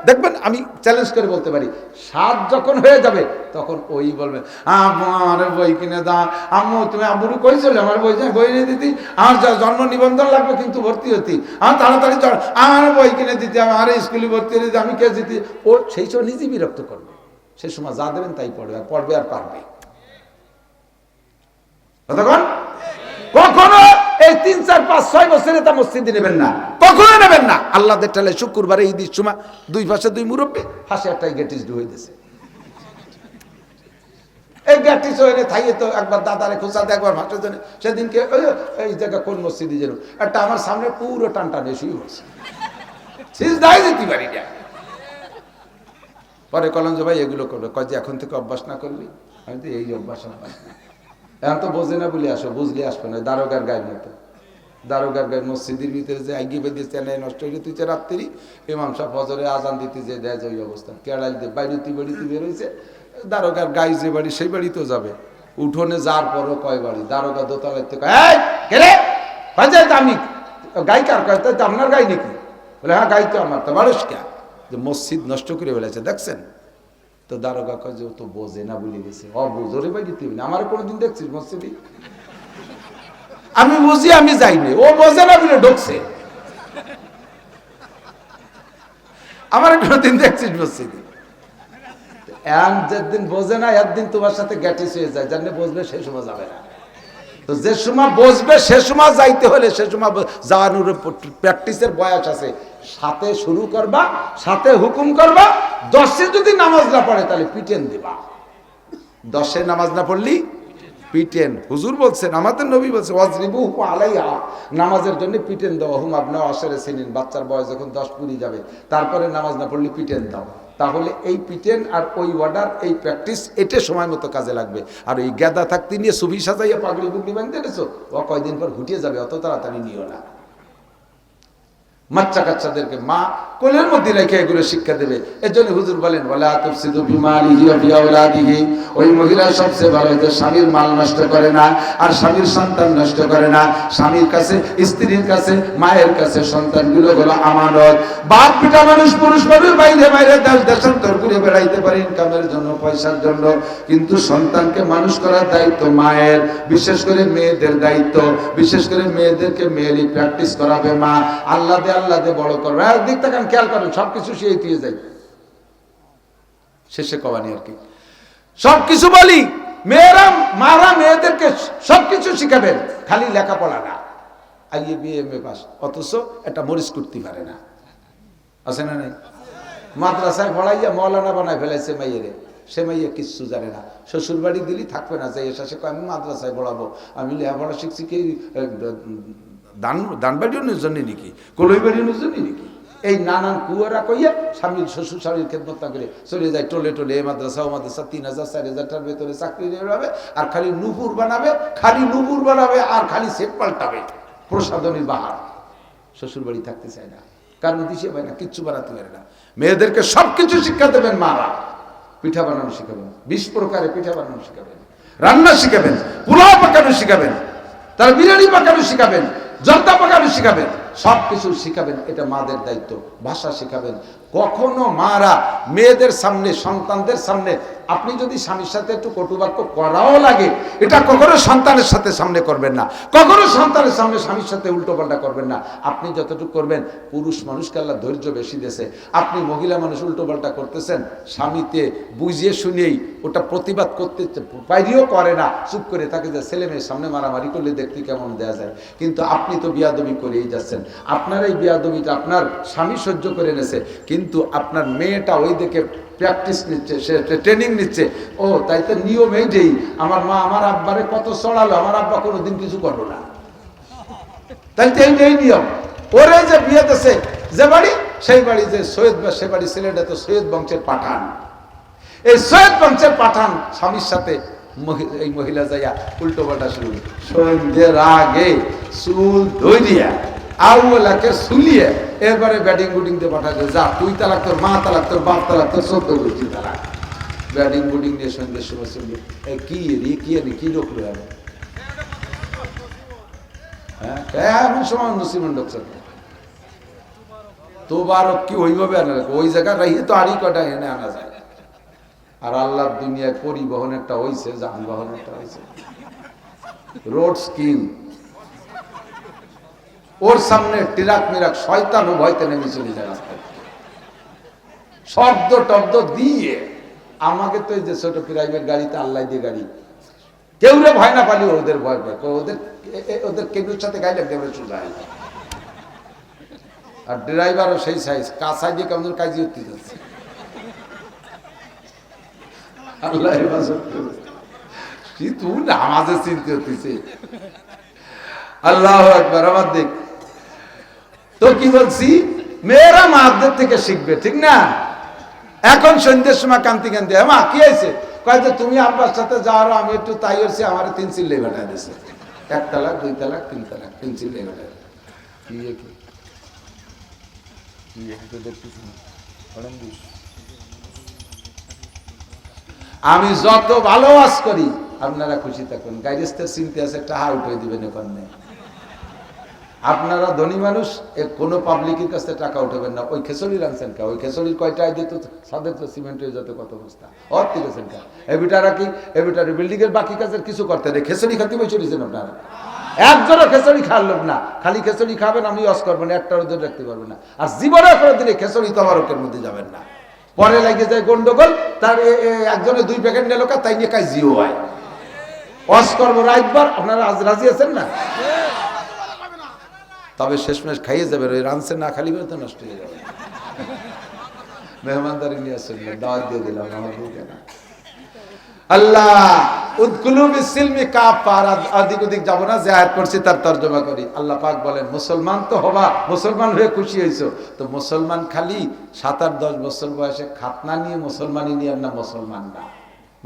দেখবেন আমি চ্যালেঞ্জ করে বলতে পারি, 7 যখন হয়ে যাবে তখন ওই বলবে আমার বই কিনে দাও। আম্মু তুমি আব্বুরু কইছিল আমার বই নিয়ে দিতি, আমার জন্ম নিবন্ধন লাগবে কিন্তু ভর্তি হতি, আমার তাড়াতাড়ি আমার বই কিনে দিতে, আমার স্কুলে ভর্তি হয়ে দিতে, আমি কে দিতি। ও সেই সময় নিজেই বিরক্ত করবে। সেই সময় যা দেবেন তাই পড়বে আর পারবে। কখনো এই 3-4-5-6 বছরে তা মসজিদে নেবেন না, কখনো নেবেন না। আল্লাহদের ঠেলে শুক্রবারে ঈদের সময় 2 পাশে 2 মুরব্বী হাসে একটাই গেটিস হয়ে দিয়েছে। এই গেটিস হয়ে থাইয়ে তো একবার দাদারে খোঁচাতে, একবার ভাষার জন্য। সেদিনকে এই জায়গা কোন মসজিদে যেন একটা আমার সামনে পুরো টানটা শুয়ে বলছে, সিজদায় দিতে পারি না। পরে কলম যে ভাই এগুলো করবে, কয় যে এখন থেকে অভ্যাস না করবি। আমি তো এই অভ্যাস না, এখন তো বোঝে না বলে আসো, বুঝলে আসবে না। দারোগার গায়ের মতো, দারোগার গায়ের মসজিদের ভিতরে যে আগে বেঁধে চেনাই নষ্ট হয়ে তুইছে রাত্রি, ইমাম সাহেব ফজরে আজান দিতে যে দেয় যে ওই অবস্থা। কেরাল দিয়ে বাড়িতে বেরোইছে, দারোগার গায়ে যে বাড়ি সেই বাড়ি তো যাবে। উঠোনে যার পরও কয় বাড়ি, দারোগা দোতলার থেকে আমি গাই কার কয়, তাই আপনার গাই নাকি? বলে হ্যাঁ গাই তো আমার। তো মানুষ কে যে মসজিদ নষ্ট করে ফেলেছে দেখছেন? তো দারোগা কয় যে ও তো বোঝে না বলে গেছে। বুঝরে ভাই দিতে না, আমার কোনোদিন দেখছিস মসজিদে? আমি বুঝি, আমি যাইনি, ও বোঝে না বলে ঢুকছে। আমার কোনোদিন দেখছিস মসজিদে? যেদিন বোঝে না একদিন তোমার সাথে গ্যাটিস হয়ে যায়, জানলে বসবে সেই সময় যাবে না। তো যে সময় বসবে সে সময় যাইতে হলে সে সময় যাওয়ার প্র্যাকটিসের বয়স আছে। সাথে শুরু করবা, সাথে হুকুম করবা। 10 যদি নামাজ না পড়ে তাহলে পিটেন দিবা। 10 নামাজ না পড়লি পিটেন। হুজুর বলছেন, আমাদের নবী বলছে ওয়াজরিবুহু আলাইহা, নামাজের জন্য পিটেন দাও। হুম আপনা আশারে সিনিন, বাচ্চার বয়স যখন 10 পুরি যাবে তারপরে নামাজ না পড়লে পিটেন দাও। তাহলে এই পিটেন আর ওই অর্ডার, এই প্র্যাকটিস, এটা সময় মতো কাজে লাগবে। আর ওই গেদা থাকতে নিয়ে সুবি সাজাইয়া পাগড়ি বুগড়ি বাঁধতে এনেছো, ও কয়দিন পর ঘুটিয়ে যাবে, অত তাড়াতাড়ি নিও না। বাচ্চা কাচ্চাদেরকে মা কোলের মধ্যে রেখে এগুলো শিক্ষা দেবে। এর জন্য হুজুর বলেন ওয়ালা তুফসিদু বিমালিহি ওয়া বিআওলাদিহি, ওই মহিলা সবচেয়ে ভালো যে স্বামীর মাল নষ্ট করে না আর স্বামীর সন্তান নষ্ট করে না। স্বামীর কাছে, স্ত্রীর কাছে, মায়ের কাছে সন্তানগুলো হলো আমানত। বাপ পিতা মানুষ, পুরুষ মানুষ বাইরে বাইরে দেশ দেশান্তর ঘুরে বেড়াইতে পারে ইনকামের জন্য, পয়সার জন্য, কিন্তু সন্তানকে মানুষ করার দায়িত্ব মায়ের। বিশেষ করে মেয়েদের দায়িত্ব, বিশেষ করে মেয়েদেরকে মেয়েরই প্র্যাকটিস করাবে মা। আল্লাহ দিয়ে বড় করবে। দিক তাকান, খেয়াল করেন, সবকিছু সে দিয়ে যাই শেষে কবানি আর কি। সবকিছু বলি মেয়েরা, মারা মেয়েদেরকে সবকিছু শিখাবেন, খালি লেখাপড়া না। IA BA M A pass, অথচ একটা মরিচ করতে পারে না, আছে না নাই? মাদ্রাসায় পড়াইয়া মৌলানা বানায় ফেলাইছে মাইয়েরে, সে মাইয়া কিচ্ছু জানে না। শ্বশুর বাড়ি দিলি থাকবে না, যাই এসে আমি মাদ্রাসায় পড়াবো, আমি লেখাপড়া শিখছি কি দান বাড়ির জন্য নাকি, কলই বাড়ির জন্য নাকি? এই নানান কুয়ারা কইয়া স্বামীর, শ্বশুর শালীর খেদমত না করে চলে যায় টোলে টোলে। এই মাদ্রাসা ও মাদ্রাসা 3000 4000টার ভেতরে চাকরি নেবে, আর খালি নুপুর বানাবে, খালি নুপুর বানাবে, আর খালি সেট পাল্টাবে, প্রসাদনী বাহার। শ্বশুর বাড়ি থাকতে চায় না, কারণ দিশে পায় না, কিচ্ছু বানাতে পারে না। মেয়েদেরকে সবকিছু শিক্ষা দেবেন মারা। পিঠা বানানো শিখাবেন, 20 প্রকারে পিঠা বানানো শিখাবেন, রান্না শিখাবেন, পোলাও পাকানো শিখাবেন, তার বিরিয়ানি পাকানো শিখাবেন, জর্দা পাকানো শিখাবেন, সবকিছু শিখাবেন। এটা মাদের দায়িত্ব। ভাষা শিখাবেন। কখনো মারা মেয়েদের সামনে, সন্তানদের সামনে, আপনি যদি স্বামীর সাথে একটু কটুবাক্য করাও লাগে, এটা কখনো সন্তানের সাথে সামনে করবেন না। কখনো সন্তানের সামনে স্বামীর সাথে উল্টো পাল্টা করবেন না। আপনি যতটুকু করবেন, পুরুষ মানুষকে আল্লাহ ধৈর্য বেশি দিয়েছে, আপনি মহিলা মানুষ উল্টো পাল্টা করতেছেন, স্বামীতে বুঝিয়ে শুনেই ওটা প্রতিবাদ করতে পারিও করে না, চুপ করে থাকে যে ছেলে মেয়ের সামনে মারামারি করলে দেখতে কেমন দেয়া যায়। কিন্তু আপনি তো বিয়াদবি করেই যাচ্ছেন। আপনার এই বিয়াদবিটা আপনার স্বামী সহ্য করে এনেছে, কিন্তু আপনার মেয়েটা ওই দেখে প্র্যাকটিস নিচ্ছে, সে ট্রেনিং নিচ্ছে। ও তাই তো নিয়ম এইটাই, আমার মা আমার আব্বারে কত চড়ালো, আমার আব্বা কোনোদিন কিছু করলো না, তাই তো এই নিয়ম। ওরে যে বিয়ে দিছে যে বাড়ি, সেই বাড়ি যে সৈয়দ বা সে বাড়ি, ছেলেটা তো সৈয়দ বংশের পাঠান। এই সৈয়দ বংশের পাঠান স্বামীর সাথে এই মহিলা যাইয়া উল্টো পাল্টা শুরু, সন্ধ্যের আগে চুল ধরিয়া আউলাকে শুলিয়ে এরপরে ব্যাটিং বুটিং দিয়ে পাঠাবে, যা তুই তালাক, তোর মা তালাক, তোর বাপ তালাক, তোর 14 গোষ্ঠী তালাক। ব্যাটিং বুটিং দিয়ে সন্ধ্যের সময় শুনবে কি রে, কি লোক রয়ে এমন সময় নসিমন ডক্টর তোবার কি ওইভাবে আনা লাগে, ওই জায়গায় রাইয়ে তো আরই কটা এনে আনা যায়। আর আল্লাহর দুনিয়ায় পরিবহন একটা হয়েছে, যানবাহন একটা হয়েছে, রোড স্কিম। ওর সামনে টিরাক মিরাক শয়তান ও ভয়তে নেমে চলে যায় রাস্তায়, শব্দ টব্দ দিয়ে। আমাকে তো এই যে ছোট প্রাইভেট গাড়িতে, আল্লাহ দিয়ে গাড়ি, কেউ রে ভয় না পালি ওদের ভয় পায়, ওদের কেউর সাথে গাড়ি লাগতে সোজা। আর ড্রাইভারও সেই সাইজ, কাছাই দিয়ে কেমন কাজে উঠতে যাচ্ছে। আল্লাহ তুই নামাজে চিনতে হতেছে। আল্লাহ আকবার। আমার দেখ তো কি বলছি, মেয়েরা মাদের থেকে শিখবে, ঠিক না? এখন সন্ধ্যের সময় কান্তি কান্তি, মা কি হয়েছে, কয়েছে তুমি আব্বার সাথে যাওয়ার, আমি একটু তাই হচ্ছে, আমার 3 চিল্লে বেটায় দিয়েছে, 1 তালাক 2 তালাক 3 তালাক, 3 চিল্লে বেটায়। আমি যত ভালো ওয়াজ করি আপনারা খুশি থাকুন, গাইরেস্তের চিন্তা আছে, টাকা উঠে দিবেন ওখানে। আপনারা ধনী মানুষ, কোনো পাবলিকের কাছ থেকে টাকা উঠাবেন না। ওই খেসড়ি রাখছেন কা, ওই খেসড়ির কয়টা দিত, সাদের তো সিমেন্ট হয়ে যেত, কত বস্তা অর দিয়েছেন কা। এবিটারা কি, এবিটার বিল্ডিং এর বাকি কাজের কিছু করতে নেই, খেসড়ি খাতে বসে দিয়েছেন আপনারা। একজনও খেসড়ি খাওয়ার লোক না, খালি খেসড়ি খাবেন, আমি ওয়াজ করবেন, একটা ওদের রাখতে পারবেন না। আর জীবনে করে দিলে খেসড়ি তবারকের মধ্যে যাবেন না। পরে লাগে যায় গন্ডগোল, তার একজনে 2 প্যাকেট নিল, তাই নিয়ে কাজ জিও হয়। ওয়াজ করবো রাতবার, আপনারা আজ রাজি আছেন না? তবে শেষমেশ খাইয়ে যাবে, ওই রানছে না খালি করে তো নষ্ট হয়ে যাবে। মেহমানদারি নিয়ে আসেন, দাওয়াত দিয়ে দিলাম, আমার দিকে না। আল্লাহ উদখুলু বিসসিলমি কাফা, আদিক ওদিক যাব না, যে আয়াত পড়ছি তার তরজমা করি। আল্লাহ পাক বলেন মুসলমান তো হবা, মুসলমান হয়ে খুশি হইছো তো মুসলমান খালি 7-8-10 বছর বয়সে খাতনা নিয়ে মুসলমানি নিয়ে না, মুসলমান না।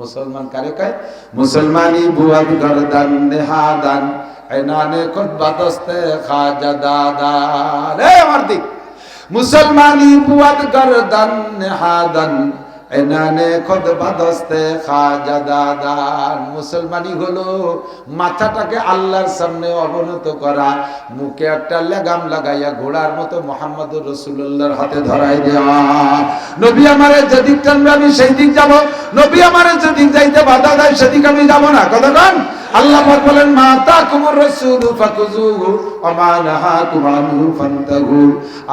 মুসলমান কারে কয়? মুসলমানি বুয়াদ গরদান নেহাদান এনানে খুতবা দস্তে খাজা দাদান। এই আমার দিক, মুসলমানি বুয়াদ গরদান নেহাদান এনানে খুতবা দস্তে খাজা দাদান। মুসলমানি হলো মাথাটাকে আল্লাহর সামনে অবনত করা, মুখে একটা লাগাম লাগাইয়া ঘোড়ার মতো মুহাম্মদুর রাসূলুল্লাহর হাতে ধরাই দেওয়া। নবী আমারে যেদিক টানবে আমি সেই দিক যাব, নবী আমারে যেদিক যাইতে বাধা দেয় সেদিক আমি যাব না। কথা বলেন। আল্লাহ পাক বলেন মা তাকুমুর রাসূলু ফাকুযুহু ওয়া মা নাহাকুম আনহু ফান্তাহু।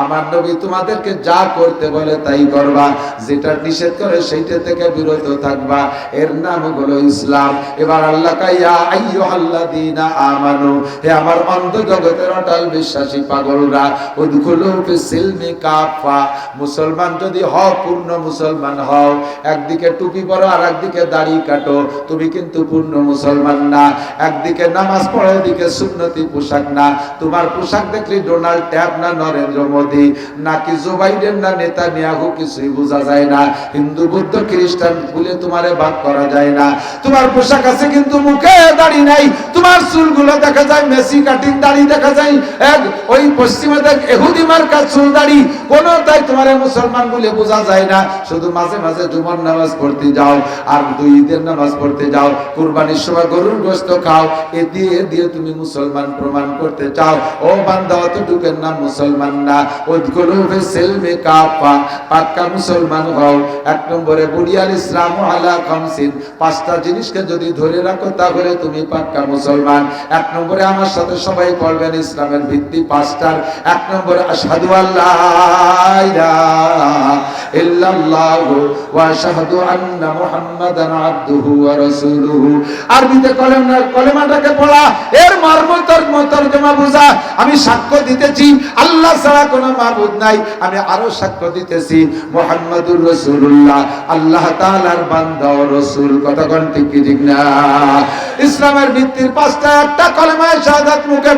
আমার নবী তোমাদেরকে যা করতে বলে তাই করবা, যেটা নিষেধ করে সেইটা থেকে বিরত থাকবা, এর নাম হলো ইসলাম। এবার আল্লাহ কাইয়া আইয়ুহাল্লাযীনা আমানু, হে আমার অন্ধ জগতের অটল বিশ্বাসী পাগলরা, উদখুলু ফিস-সিলমি কাফা। মুসলমান যদি হও, পূর্ণ মুসলমান হও, একদিকে টুপি পরো আর একদিকে দাড়ি কাটো, তুমি কিন্তু পূর্ণ মুসলমান না। একদিকে নামাজ পড়ো, এদিকে সুন্নতি পোশাক না। তোমার পোশাক দেখলি ডোনাল্ড ট্রাম্প না নরেন্দ্র মোদি নাকি জো বাইডেন না নেতানিয়াহু, কিছুই বোঝা যায় না। হিন্দু বৌদ্ধ খ্রিস্টান বলে তোমারে ভাগ করা যায় না। তোমার পোশাক আছে কিন্তু মুখে দাড়ি নাই, তোমার চুলগুলো দেখা যায় মেসি কাটিং দাড়ি দেখা যায়, ওই পশ্চিমে দেখ ইহুদি মার্কা চুল দাড়ি, কোন তাই তোমারে মুসলমান বলে বোঝা যায় না। শুধু মাঝে মাঝে জুমার নামাজ পড়তে যাও আর 2 ঈদের নামাজ পড়তে যাও, কুরবানির সময় গরুর গোশত খাও, এ দিয়ে তুমি মুসলমান প্রমাণ করতে চাও। ও বান্দা, অতটুকুর নাম মুসলমান না। উদখুলু ফিস-সিলমি কাফা, পাক্কা মুসলমান হও। 1 নম্বরে বুনিয়াল ইসলামু আলা খামসিন, 5টা জিনিসকে যদি ধরে রাখো তাহলে তুমি পাক্কা মুসলমান। 1 নম্বরে আমার সাথে সবাই পড়বেন, ইসলামের ভিত্তি 5টার। 1 নম্বরে আশহাদু আল্লা ইলাহা ইল্লাল্লাহু ওয়া আশহাদু আন্না মুহাম্মাদান আবদুহু ওয়া রাসূলুহু। আরবিতে কলেমাটাকে পড়া, এর মর্ম তর্জমা বুঝা। আমি সাক্ষ্য দিতেছি আল্লাহ ছাড়া কোনো মাবুদ নাই, আমি আরো সাক্ষ্য দিতেছি মুহাম্মাদুর রাসূলুল্লাহ আল্লাহ তাআলার বান্দা ও রাসূল। কথা কোন ঠিক কি ঠিক না? ইসলামের ভিত্তির 5টা, একটা কলেমায়ে শাহাদাত মুখে